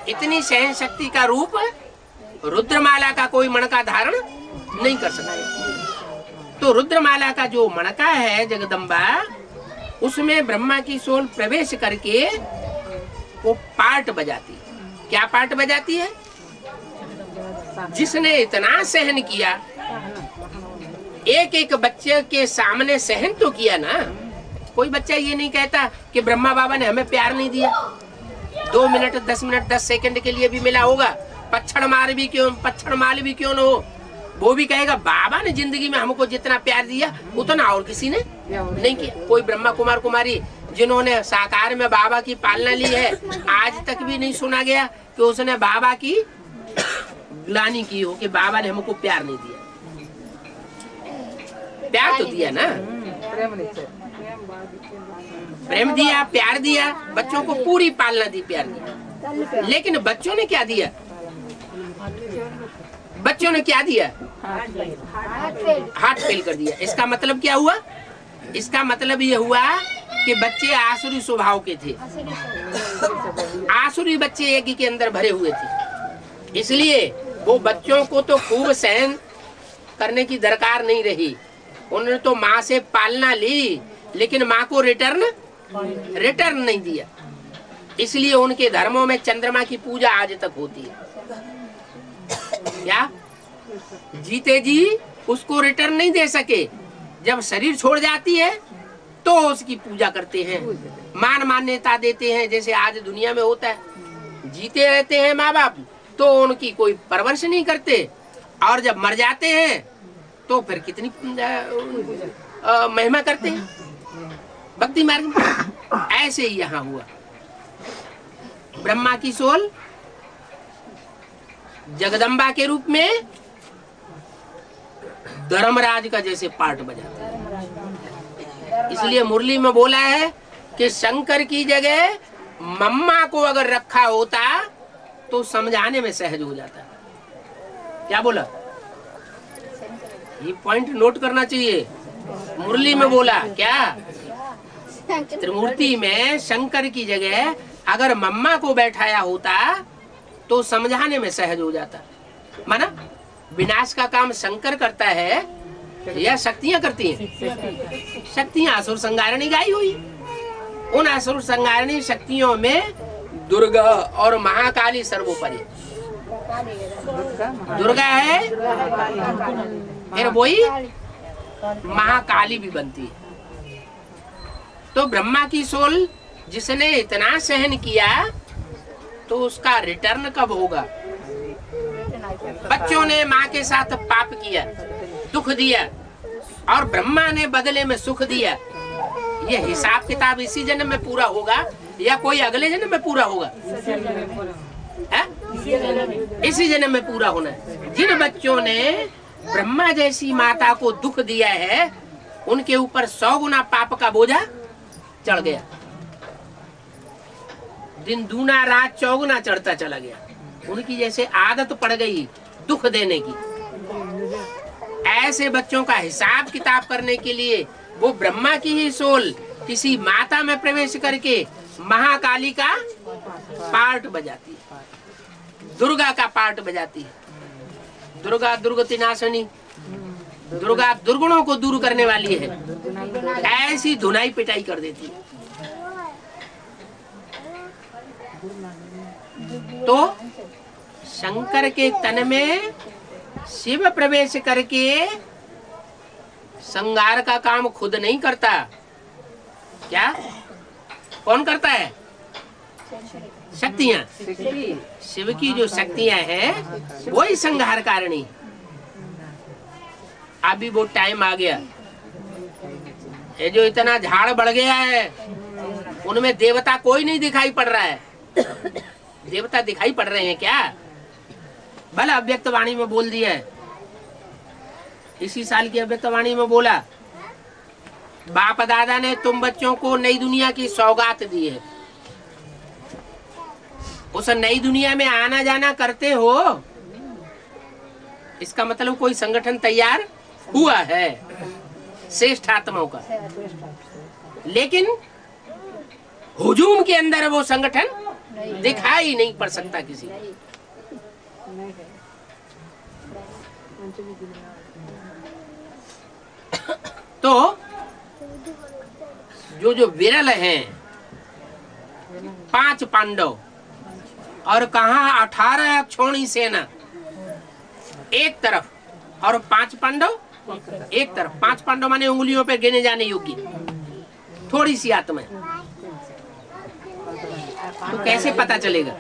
इतनी सहन शक्ति का रूप रुद्रमाला का कोई मणका धारण नहीं कर सकता। तो रुद्रमाला का जो मणका है जगदम्बा, उसमें ब्रह्मा की सोल प्रवेश करके वो पार्ट बजाती है। क्या पार्ट बजाती है? जिसने इतना सहन किया, एक एक बच्चे के सामने सहन तो किया ना। कोई बच्चा ये नहीं कहता कि ब्रह्मा बाबा ने हमें प्यार नहीं दिया। 2 मिनट 10 मिनट 10 सेकंड के लिए भी मिला होगा, पच्छड़ मार भी क्यों न हो, वो भी कहेगा बाबा ने जिंदगी में हमको जितना प्यार दिया उतना और किसी ने नहीं किया। कोई ब्रह्मा कुमार कुमारी जिन्होंने साकार में बाबा की पालना ली है, आज तक भी नहीं सुना गया कि उसने बाबा की ग्लानि की हो कि बाबा ने हमको प्यार नहीं दिया। प्यार तो दिया ना, प्रेम दिया, प्यार दिया, बच्चों को पूरी पालना दी, प्यार दिया। लेकिन बच्चों ने क्या दिया? बच्चों ने क्या दिया? हार्ट फेल कर दिया। इसका मतलब क्या हुआ? इसका मतलब ये हुआ कि बच्चे आसुरी स्वभाव के थे। आसुरी बच्चे यज्ञ के अंदर भरे हुए थे, इसलिए वो बच्चों को तो खूब सहन करने की दरकार नहीं रही। उन्होंने तो माँ से पालना ली, लेकिन माँ को रिटर्न नहीं दिया। इसलिए उनके धर्मों में चंद्रमा की पूजा आज तक होती है। क्या? जीते जी उसको रिटर्न नहीं दे सके, जब शरीर छोड़ जाती है तो उसकी पूजा करते हैं, मान मान्यता देते हैं, जैसे आज दुनिया में होता है। जीते रहते हैं माँ बाप तो उनकी कोई परवरिश नहीं करते, और जब मर जाते हैं तो फिर कितनी महिमा करते हैं भक्ति मार्ग में। ऐसे ही यहाँ हुआ। ब्रह्मा की सोल जगदम्बा के रूप में धर्मराज का जैसे पार्ट बजाता है। इसलिए मुरली में बोला है कि शंकर की जगह मम्मा को अगर रखा होता तो समझाने में सहज हो जाता। क्या बोला? ये पॉइंट नोट करना चाहिए। मुरली में बोला क्या? त्रिमूर्ति में शंकर की जगह अगर मम्मा को बैठाया होता तो समझाने में सहज हो जाता। माना विनाश का काम शंकर करता है या शक्तियां करती हैं? शक्तियां असुर संहारिणी गाई हुई। उन असुर संहारिणी शक्तियों में दुर्गा और महाकाली सर्वोपरि। दुर्गा है फिर वही महाकाली भी बनती है। तो ब्रह्मा की सोल जिसने इतना सहन किया तो उसका रिटर्न कब होगा? बच्चों ने माँ के साथ पाप किया, दुख दिया, और ब्रह्मा ने बदले में सुख दिया। ये हिसाब किताब इसी जन्म में पूरा होगा या कोई अगले जन्म में पूरा होगा? है? इसी जन्म में पूरा होना है। जिन बच्चों ने ब्रह्मा जैसी माता को दुख दिया है उनके ऊपर 100 गुना पाप का बोझा चढ़ गया। दिन दूना रात चौगुना चढ़ता चला गया। उनकी जैसे आदत पड़ गई दुख देने की। ऐसे बच्चों का हिसाब किताब करने के लिए वो ब्रह्मा की ही सोल किसी माता में प्रवेश करके महाकाली का पार्ट बजाती है, दुर्गा का पार्ट बजाती है। दुर्गा दुर्गति नाशनी, दुर्गा दुर्गुणों को दूर करने वाली है। ऐसी धुनाई पिटाई कर देती है। तो शंकर के तन में शिव प्रवेश करके संहार का काम खुद नहीं करता। क्या कौन करता है? शक्तियां। शिव की जो शक्तियां हैं वही संहार कारिणी। अभी वो टाइम आ गया, ये जो इतना झाड़ बढ़ गया है उनमें देवता कोई नहीं दिखाई पड़ रहा है। देवता दिखाई पड़ रहे हैं क्या? भला अव्यक्त वाणी में बोल दिया है। इसी साल की अव्यक्त वाणी में बोला, बाप दादा ने तुम बच्चों को नई दुनिया की सौगात दी है। उस नई दुनिया में आना जाना करते हो, इसका मतलब कोई संगठन तैयार हुआ है श्रेष्ठ आत्माओं का। लेकिन हुजूम के अंदर वो संगठन दिखाई नहीं पड़ सकता किसी को। तो जो विरल हैं 5 पांडव और कहा 18 अक्षौणी सेना एक तरफ और 5 पांडव एक तरफ। 5 पांडव माने उंगलियों पे गिने जाने योग्य थोड़ी सी आत्मा। तो कैसे पता चलेगा?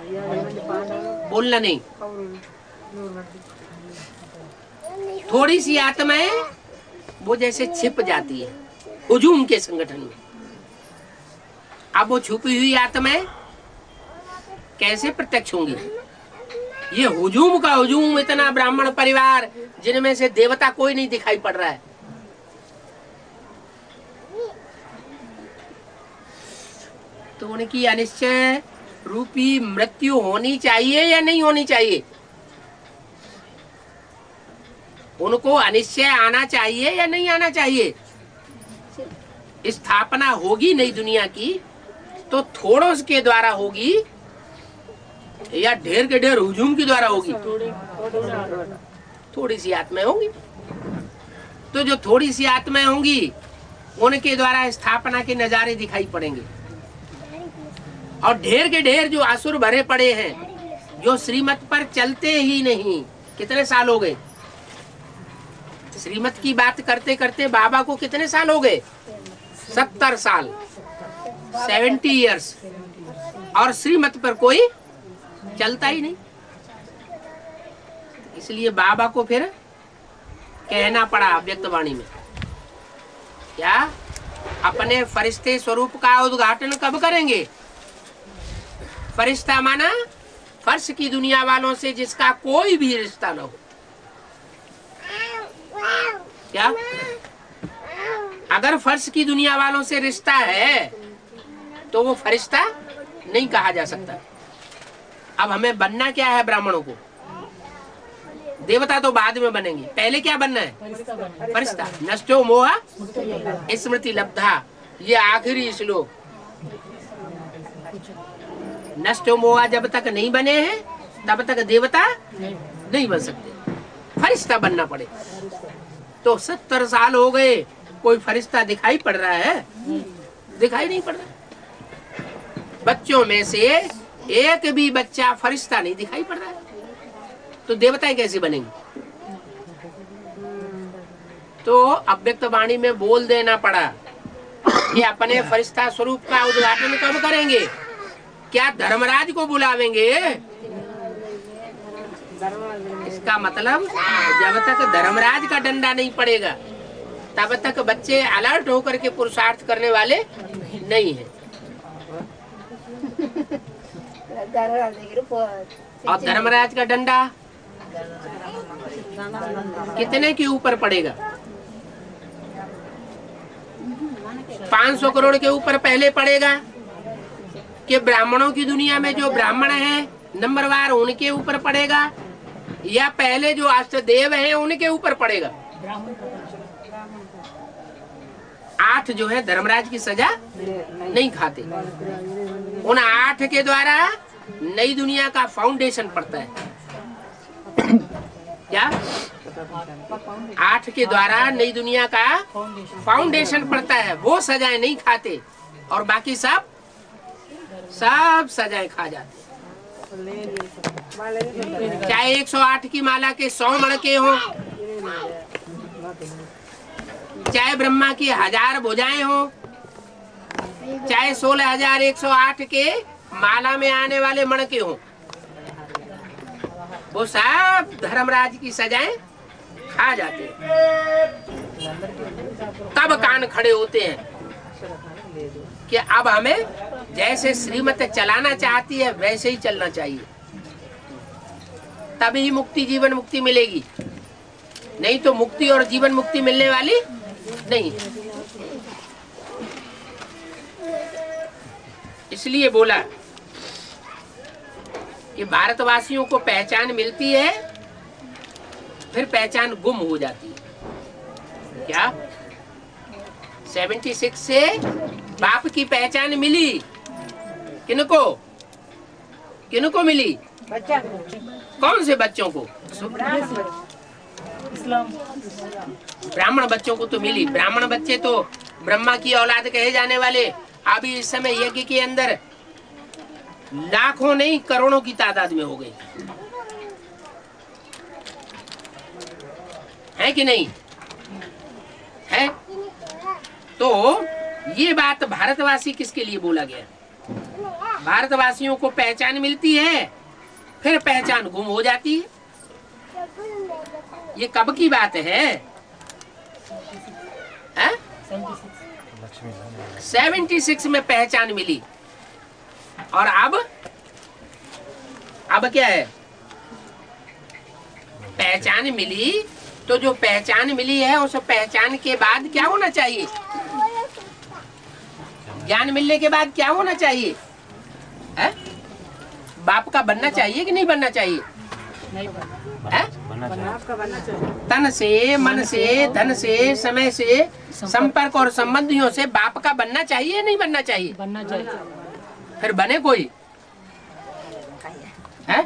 बोलना नहीं। थोड़ी सी आत्माएं वो जैसे छिप जाती है हुजूम के संगठन में। अब वो छुपी हुई आत्माएं कैसे प्रत्यक्ष होंगी? ये हुजूम का हुजूम, इतना ब्राह्मण परिवार जिनमें से देवता कोई नहीं दिखाई पड़ रहा है। तो उनकी अनिश्चय रूपी मृत्यु होनी चाहिए या नहीं होनी चाहिए? उनको अनिश्चय आना चाहिए या नहीं आना चाहिए? स्थापना होगी नई दुनिया की तो थोड़ों के द्वारा होगी या ढेर के ढेर हुजूम के द्वारा होगी? थोड़ी सी आत्माएं होंगी। तो जो थोड़ी सी आत्माएं होंगी उनके द्वारा स्थापना के नजारे दिखाई पड़ेंगे। और ढेर के ढेर जो असुर भरे पड़े हैं जो श्रीमत पर चलते ही नहीं। कितने साल हो गए श्रीमत की बात करते करते? बाबा को कितने साल हो गए? 70 साल, 70 इयर्स। और श्रीमत पर कोई चलता ही नहीं। इसलिए बाबा को फिर कहना पड़ा व्यक्तवाणी में, क्या अपने फरिश्ते स्वरूप का उद्घाटन कब करेंगे? फरिश्ता माना फर्श की दुनिया वालों से जिसका कोई भी रिश्ता न हो। क्या अगर फर्श की दुनिया वालों से रिश्ता है तो वो फरिश्ता नहीं कहा जा सकता। अब हमें बनना क्या है ब्राह्मणों को? देवता तो बाद में बनेंगे, पहले क्या बनना है? फरिश्ता। नष्टो मोह स्मृति लब्धा, ये आखिरी श्लोक। नष्टो मोह जब तक नहीं बने हैं तब तक देवता नहीं बन सकते, फरिश्ता बनना पड़े। तो 70 साल हो गए, कोई फरिश्ता दिखाई पड़ रहा है? दिखाई नहीं पड़ रहा। बच्चों में से एक भी बच्चा फरिश्ता नहीं दिखाई पड़ रहा है, तो देवताएं कैसे बनेंगे? तो अव्यक्त वाणी में बोल देना पड़ा कि अपने फरिश्ता स्वरूप का उद्घाटन कब करेंगे? क्या धर्मराज को बुलावेंगे? इसका मतलब जब तक धर्मराज का डंडा नहीं पड़ेगा तब तक बच्चे अलर्ट होकर के पुरुषार्थ करने वाले नहीं है। और धर्मराज का डंडा कितने के ऊपर पड़ेगा? 500 करोड़ के ऊपर पहले पड़ेगा कि ब्राह्मणों की दुनिया में जो ब्राह्मण है नंबरवार उनके ऊपर पड़ेगा, या पहले जो अष्टदेव हैं उनके ऊपर पड़ेगा? 8 जो है धर्मराज की सजा नहीं खाते। उन 8 के द्वारा नई दुनिया का फाउंडेशन पड़ता है। क्या? 8 के द्वारा नई दुनिया का फाउंडेशन पड़ता है, वो सजाएं नहीं खाते और बाकी सब सजाएं खा जाते। चाहे 108 की माला के 100 मणके हो, चाहे ब्रह्मा की 1000 भुजाएं हो, चाहे 16,108 के माला में आने वाले मणके हो, वो सब धर्मराज की सजाएं खा जाते हैं। तब कान खड़े होते हैं कि अब हमें जैसे श्रीमत चलाना चाहती है वैसे ही चलना चाहिए, तभी मुक्ति जीवन मुक्ति मिलेगी, नहीं तो मुक्ति और जीवन मुक्ति मिलने वाली नहीं। इसलिए बोला कि भारतवासियों को पहचान मिलती है, फिर पहचान गुम हो जाती है। क्या 76 से बाप की पहचान मिली? किनको किनको मिली? बच्चा कौन से बच्चों को? ब्राह्मण बच्चों को तो मिली। ब्राह्मण बच्चे तो ब्रह्मा की औलाद कहे जाने वाले अभी इस समय यज्ञ के अंदर लाखों नहीं करोड़ों की तादाद में हो गई है कि नहीं है? तो ये बात भारतवासी किसके लिए बोला गया? भारतवासियों को पहचान मिलती है, फिर पहचान गुम हो जाती है। ये कब की बात है? 76 में पहचान मिली, और अब क्या है? पहचान मिली, तो जो पहचान मिली है उस पहचान के बाद क्या होना चाहिए? ज्ञान मिलने के बाद क्या होना चाहिए? है? बाप का बनना चाहिए कि नहीं बनना चाहिए? तन से, मन से, धन से, समय से, संपर्क और संबंधियों से बाप का बनना चाहिए नहीं बनना चाहिए? बनना चाहिए। फिर बने कोई है?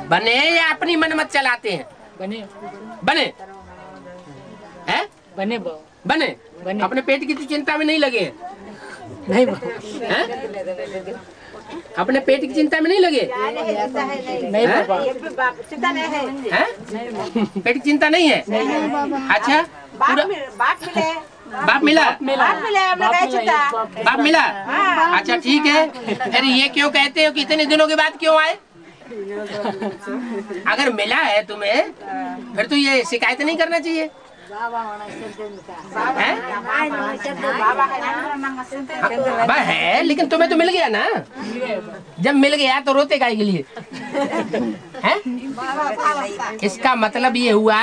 बने या अपनी मनमत चलाते हैं? बने बने है? बने बने बने। अपने पेट की तो चिंता में नहीं लगे हैं? नहीं हैं? अपने पेट की चिंता में नहीं लगे? नहीं बाबा, चिंता नहीं है। हैं? पेट की चिंता नहीं है? अच्छा, पूरा बाप मिले, बाप मिला? बाप मिले, हमने कहा चिंता। बाप मिला? अच्छा ठीक है। अरे ये क्यों कहते हो कि इतने दिनों के बाद क्यों आए? अगर मिला है तुम्हें फिर तो ये शिकायत नहीं करना चाहिए। बाबा है, लेकिन तुम्हें तो मिल गया ना। जब मिल गया तो रोते काहे के लिए? है? इसका मतलब ये हुआ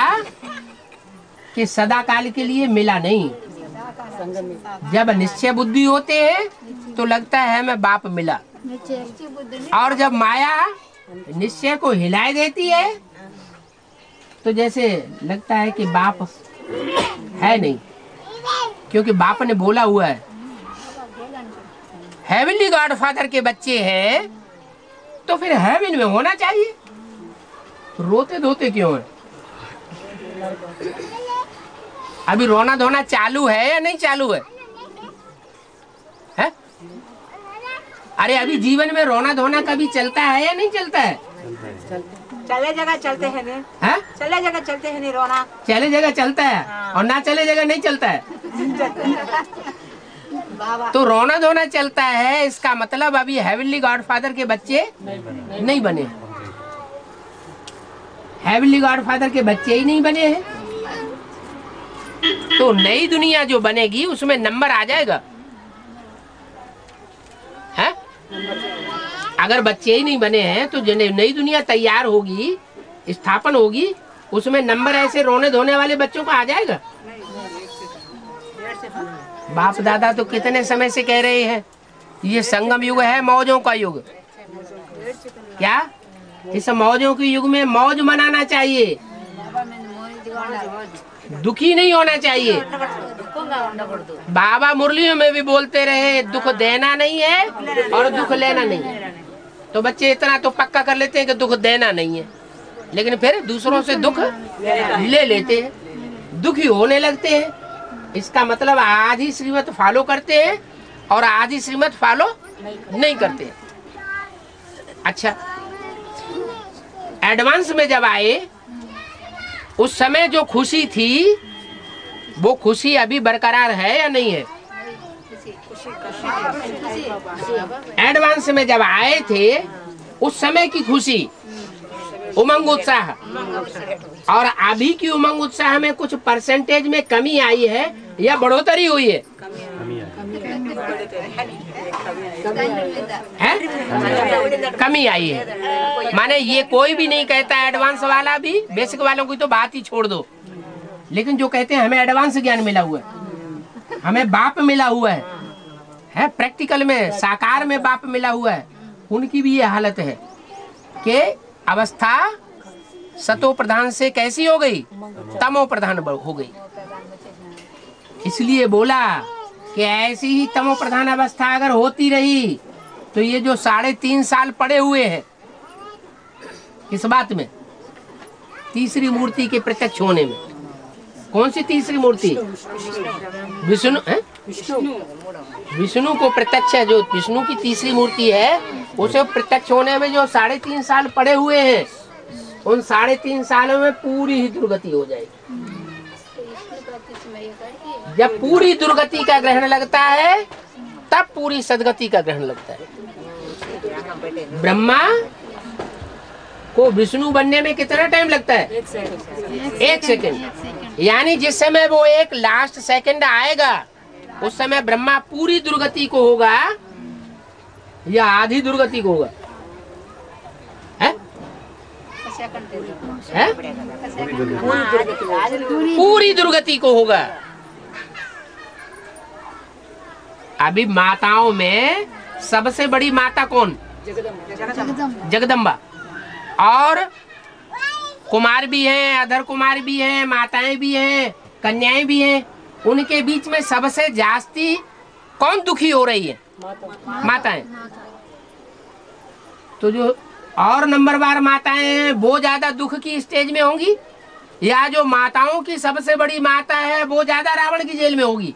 कि सदा काल के लिए मिला नहीं, जब निश्चय बुद्धि होते हैं तो लगता है हमें बाप मिला, और जब माया निश्चय को हिलाए देती है तो जैसे लगता है कि बाप है नहीं, क्योंकि बाप ने बोला हुआ है हेवनली गॉड फादर के बच्चे हैं तो फिर हेवन में होना चाहिए। रोते धोते क्यों है? अभी रोना धोना चालू है या नहीं चालू है? अरे अभी जीवन में रोना धोना कभी चलता है या नहीं चलता है? चले जगह चलते हैं नहीं, चले जगह चलते हैं नहीं, रोना चले जगह चलता है और ना चले जगह नहीं चलता है। तो रोना धोना चलता है, इसका मतलब अभी हेवनली गॉड फादर के बच्चे नहीं बने, हेवनली गॉड फादर के बच्चे ही नहीं बने हैं। तो नई दुनिया जो बनेगी उसमें नंबर आ जाएगा, है? अगर बच्चे ही नहीं बने हैं तो जो नई दुनिया तैयार होगी, स्थापन होगी, उसमें नंबर ऐसे रोने धोने वाले बच्चों का आ जाएगा? बाप दादा तो कितने समय से कह रहे हैं ये संगम युग है, मौजों का युग। क्या इस मौजों के युग में मौज मनाना चाहिए, दुखी नहीं होना चाहिए। बाबा मुरलियों में भी बोलते रहे दुख देना नहीं है और दुख लेना नहीं है। तो बच्चे इतना तो पक्का कर लेते हैं कि दुख देना नहीं है, लेकिन फिर दूसरों से दुख ले लेते हैं, दुखी होने लगते हैं। इसका मतलब आधी श्रीमत फॉलो करते हैं और आधी श्रीमत फॉलो नहीं करते हैं। अच्छा, एडवांस में जब आए उस समय जो खुशी थी वो खुशी अभी बरकरार है या नहीं है? एडवांस में जब आए थे उस समय की खुशी, उमंग उत्साह, और अभी की उमंग उत्साह में कुछ परसेंटेज में कमी आई है या बढ़ोतरी हुई है? कमी आई है। माने ये कोई भी नहीं कहता, एडवांस वाला भी, बेसिक वालों की तो बात ही छोड़ दो, लेकिन जो कहते हैं हमें एडवांस ज्ञान मिला हुआ है, हमें बाप मिला हुआ है, प्रैक्टिकल में साकार में बाप मिला हुआ है, उनकी भी ये हालत है कि अवस्था सतो प्रधान से कैसी हो गई? तमो प्रधान हो गई। इसलिए बोला कि ऐसी ही तमो प्रधान अवस्था अगर होती रही तो ये जो 3.5 साल पड़े हुए हैं इस बात में, तीसरी मूर्ति के प्रत्यक्ष होने में, कौन सी तीसरी मूर्ति? विष्णु है? विष्णु को प्रत्यक्ष है, जो विष्णु की तीसरी मूर्ति है उसे प्रत्यक्ष होने में जो 3.5 साल पड़े हुए हैं, उन 3.5 सालों में पूरी ही दुर्गति हो जाएगी। जब पूरी दुर्गति का ग्रहण लगता है तब पूरी सदगति का ग्रहण लगता है। ब्रह्मा को विष्णु बनने में कितना टाइम लगता है? 1 सेकंड। यानी जिस समय वो एक लास्ट सेकंड आएगा उस समय ब्रह्मा पूरी दुर्गति को होगा या आधी दुर्गति को होगा? है? पूरी दुर्गति को होगा। अभी माताओं में सबसे बड़ी माता कौन? जगदम्बा। और कुमार भी हैं, अधर कुमार भी हैं, माताएं भी हैं, कन्याएं भी हैं। उनके बीच में सबसे जास्ती कौन दुखी हो रही है? माताएं। तो जो और नंबरवार माताएं हैं वो ज्यादा दुख की स्टेज में होंगी, या जो माताओं की सबसे बड़ी माता है वो ज्यादा रावण की जेल में होगी?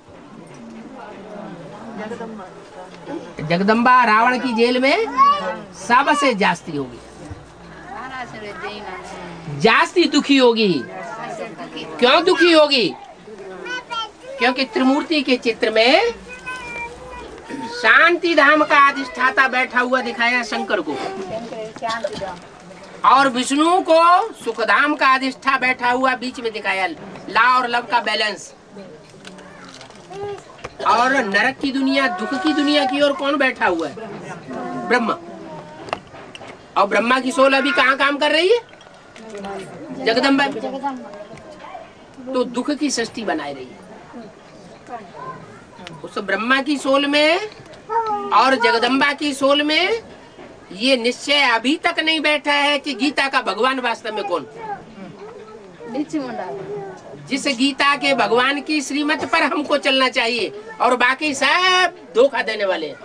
जगदम्बा रावण की जेल में सबसे जास्ती होगी, जास्ती दुखी होगी। क्यों दुखी होगी? क्योंकि त्रिमूर्ति के चित्र में शांति धाम का अधिष्ठाता बैठा हुआ दिखाया शंकर को, और विष्णु को सुखधाम का अधिष्ठा बैठा हुआ बीच में दिखाया, ला और लव का बैलेंस। और नरक की दुनिया, दुख की दुनिया की ओर कौन बैठा हुआ है? ब्रह्मा। और ब्रह्मा की सोल अभी कहाँ काम कर रही है? जगदम्बा। तो दुख की सृष्टि बनाई रही है। उस ब्रह्मा की सोल में और जगदम्बा की सोल में ये निश्चय अभी तक नहीं बैठा है कि गीता का भगवान वास्तव में कौन। जिस गीता के भगवान की श्रीमत पर हमको चलना चाहिए और बाकी सब धोखा देने वाले हैं।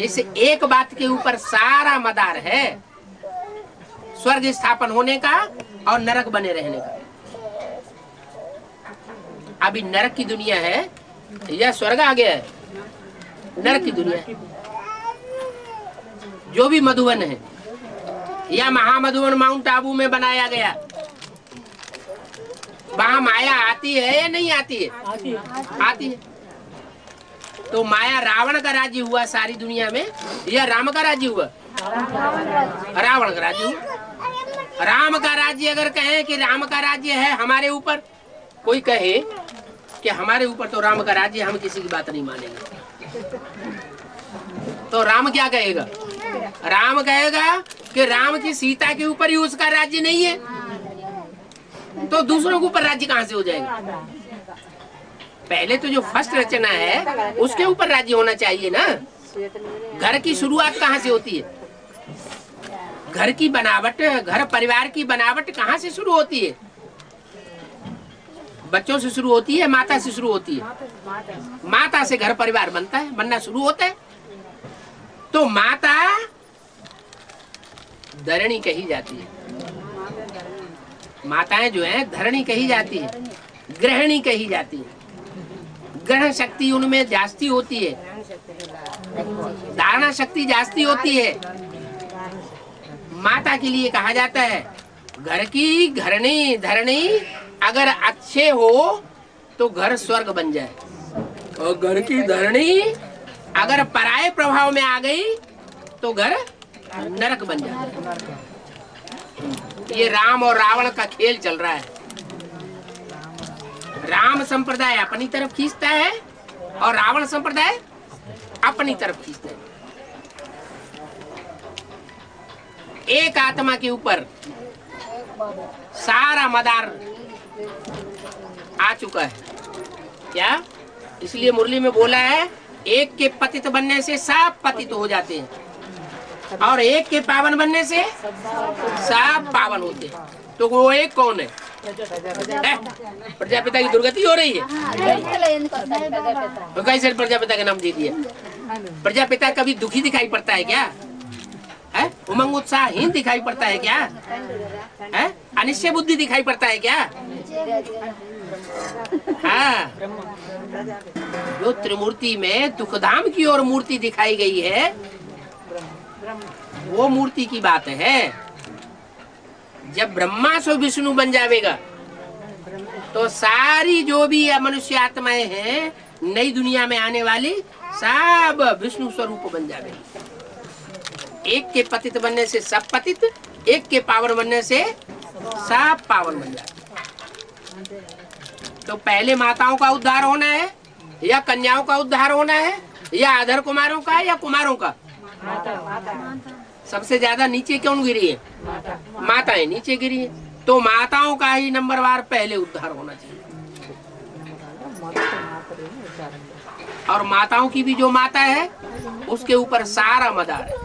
इस एक बात के ऊपर सारा मदार है, स्वर्ग स्थापन होने का और नरक बने रहने का। अभी नरक की दुनिया है या स्वर्ग आ गया है? नरक की दुनिया है। जो भी मधुवन है या महामधुवन माउंट आबू में बनाया गया, वहां माया आती है या नहीं आती है? आती है। तो माया रावण का राज्य हुआ सारी दुनिया में या राम का राज्य हुआ? रावण का राज्य हुआ। राम का राज्य अगर कहें कि राम का राज्य है हमारे ऊपर, कोई कहे कि हमारे ऊपर तो राम का राज्य, हम किसी की बात नहीं मानेंगे, तो राम क्या कहेगा? राम कहेगा कि राम की सीता के ऊपर ही उसका राज्य नहीं है, तो दूसरों के ऊपर राज्य कहां से हो जाएगा? पहले तो जो फर्स्ट रचना है उसके ऊपर राज्य होना चाहिए ना। घर की शुरुआत कहाँ से होती है? घर की बनावट, घर परिवार की बनावट कहाँ से शुरू होती है? बच्चों से शुरू होती है, माता से शुरू होती है। माता से घर परिवार बनता है, बनना शुरू होता है। तो माता धरणी कही जाती है। माताएं जो है धरणी कही जाती है, ग्रहणी कही जाती है। ग्रहण शक्ति उनमें जास्ती होती है, धारणा शक्ति जास्ती होती है। माता के लिए कहा जाता है घर की घरणी धरणी अगर अच्छे हो तो घर स्वर्ग बन जाए, और घर की धरणी अगर पराये प्रभाव में आ गई तो घर नरक बन जाए। ये राम और रावण का खेल चल रहा है। राम संप्रदाय अपनी तरफ खींचता है और रावण संप्रदाय अपनी तरफ खींचता है। एक आत्मा के ऊपर सारा मदार आ चुका है। क्या? इसलिए मुरली में बोला है एक के पतित बनने से सब पतित हो जाते हैं और एक के पावन बनने से सब पावन होते हैं। तो वो एक कौन है? प्रजापिता की दुर्गति हो रही है। तो कैसे प्रजापिता का नाम दे दिया? प्रजापिता कभी दुखी दिखाई पड़ता है क्या? है? उमंग उत्साहहीन दिखाई पड़ता है क्या? है? अनिश्चय बुद्धि दिखाई पड़ता है क्या? हाँ, जो त्रिमूर्ति में दुखधाम की ओर मूर्ति दिखाई गई है वो मूर्ति की बात है। जब ब्रह्मा से विष्णु बन जाएगा तो सारी जो भी मनुष्य आत्माएं हैं नई दुनिया में आने वाली सब विष्णु स्वरूप बन जाएगी। एक के पतित बनने से सब पतित, एक के पावन बनने से सब पावन बन जाए। तो पहले माताओं का उद्धार होना है या कन्याओं का उद्धार होना है या अधर कुमारों का या कुमारों का? सबसे ज्यादा नीचे क्यों गिरी है? माताएं नीचे गिरी है। तो माताओं का ही नंबरवार पहले उद्धार होना चाहिए। और माताओं की भी जो माता है उसके ऊपर सारा मदार है।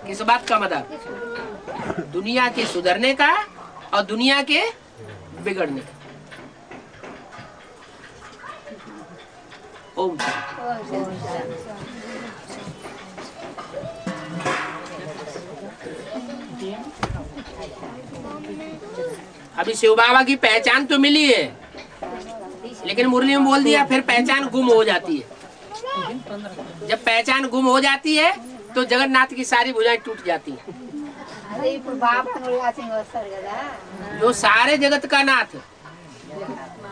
किस बात का मदार? दुनिया के सुधरने का और दुनिया के बिगड़ने का। ओम अभी शिव बाबा की पहचान तो मिली है, लेकिन मुरली में बोल दिया फिर पहचान गुम हो जाती है। जब पहचान गुम हो जाती है तो जगन्नाथ की सारी भुजाएं टूट जाती हैं। जो सारे जगत का नाथ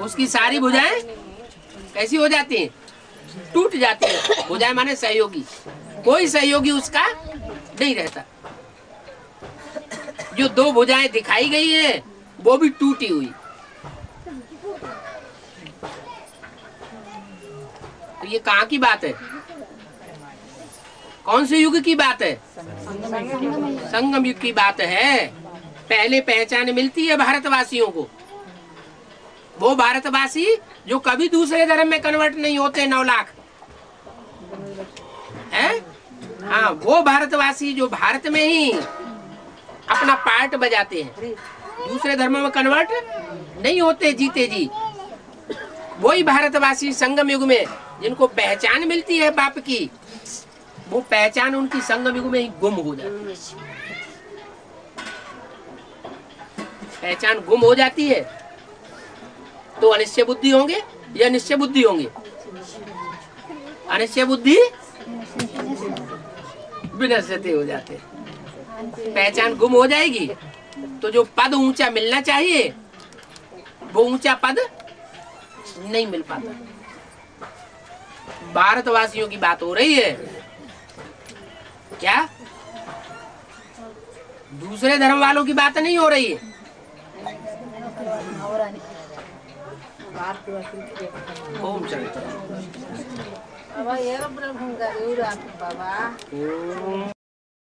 उसकी सारी भुजाएं कैसी हो जाती हैं? टूट जाती है। भुजाएं माने सहयोगी, कोई सहयोगी उसका नहीं रहता। जो दो भुजाएं दिखाई गई है वो भी टूटी हुई। तो ये कहाँ की बात है? कौन से युग की बात है? संगम युग की बात है। पहले पहचान मिलती है भारतवासियों को वो भारतवासी जो कभी दूसरे धर्म में कन्वर्ट नहीं होते 9 लाख हैं। हाँ, वो भारतवासी जो भारत में ही अपना पार्ट बजाते हैं, दूसरे धर्म में कन्वर्ट नहीं होते जीते जी। वही भारतवासी संगम युग में जिनको पहचान मिलती है बाप की, वो पहचान उनकी संगम युग में ही गुम हो जाती है। पहचान गुम हो जाती है तो अनिश्चय बुद्धि होंगे या निश्चय बुद्धि होंगे? अनिश्चय बुद्धि विनश्यते हो जाते। पहचान गुम हो जाएगी तो जो पद ऊंचा मिलना चाहिए वो ऊंचा पद नहीं मिल पाता। भारतवासियों की बात हो रही है क्या? दूसरे धर्म वालों की बात नहीं हो रही है। ओम शांति। बाबा, ये ब्रह्म का बाबा।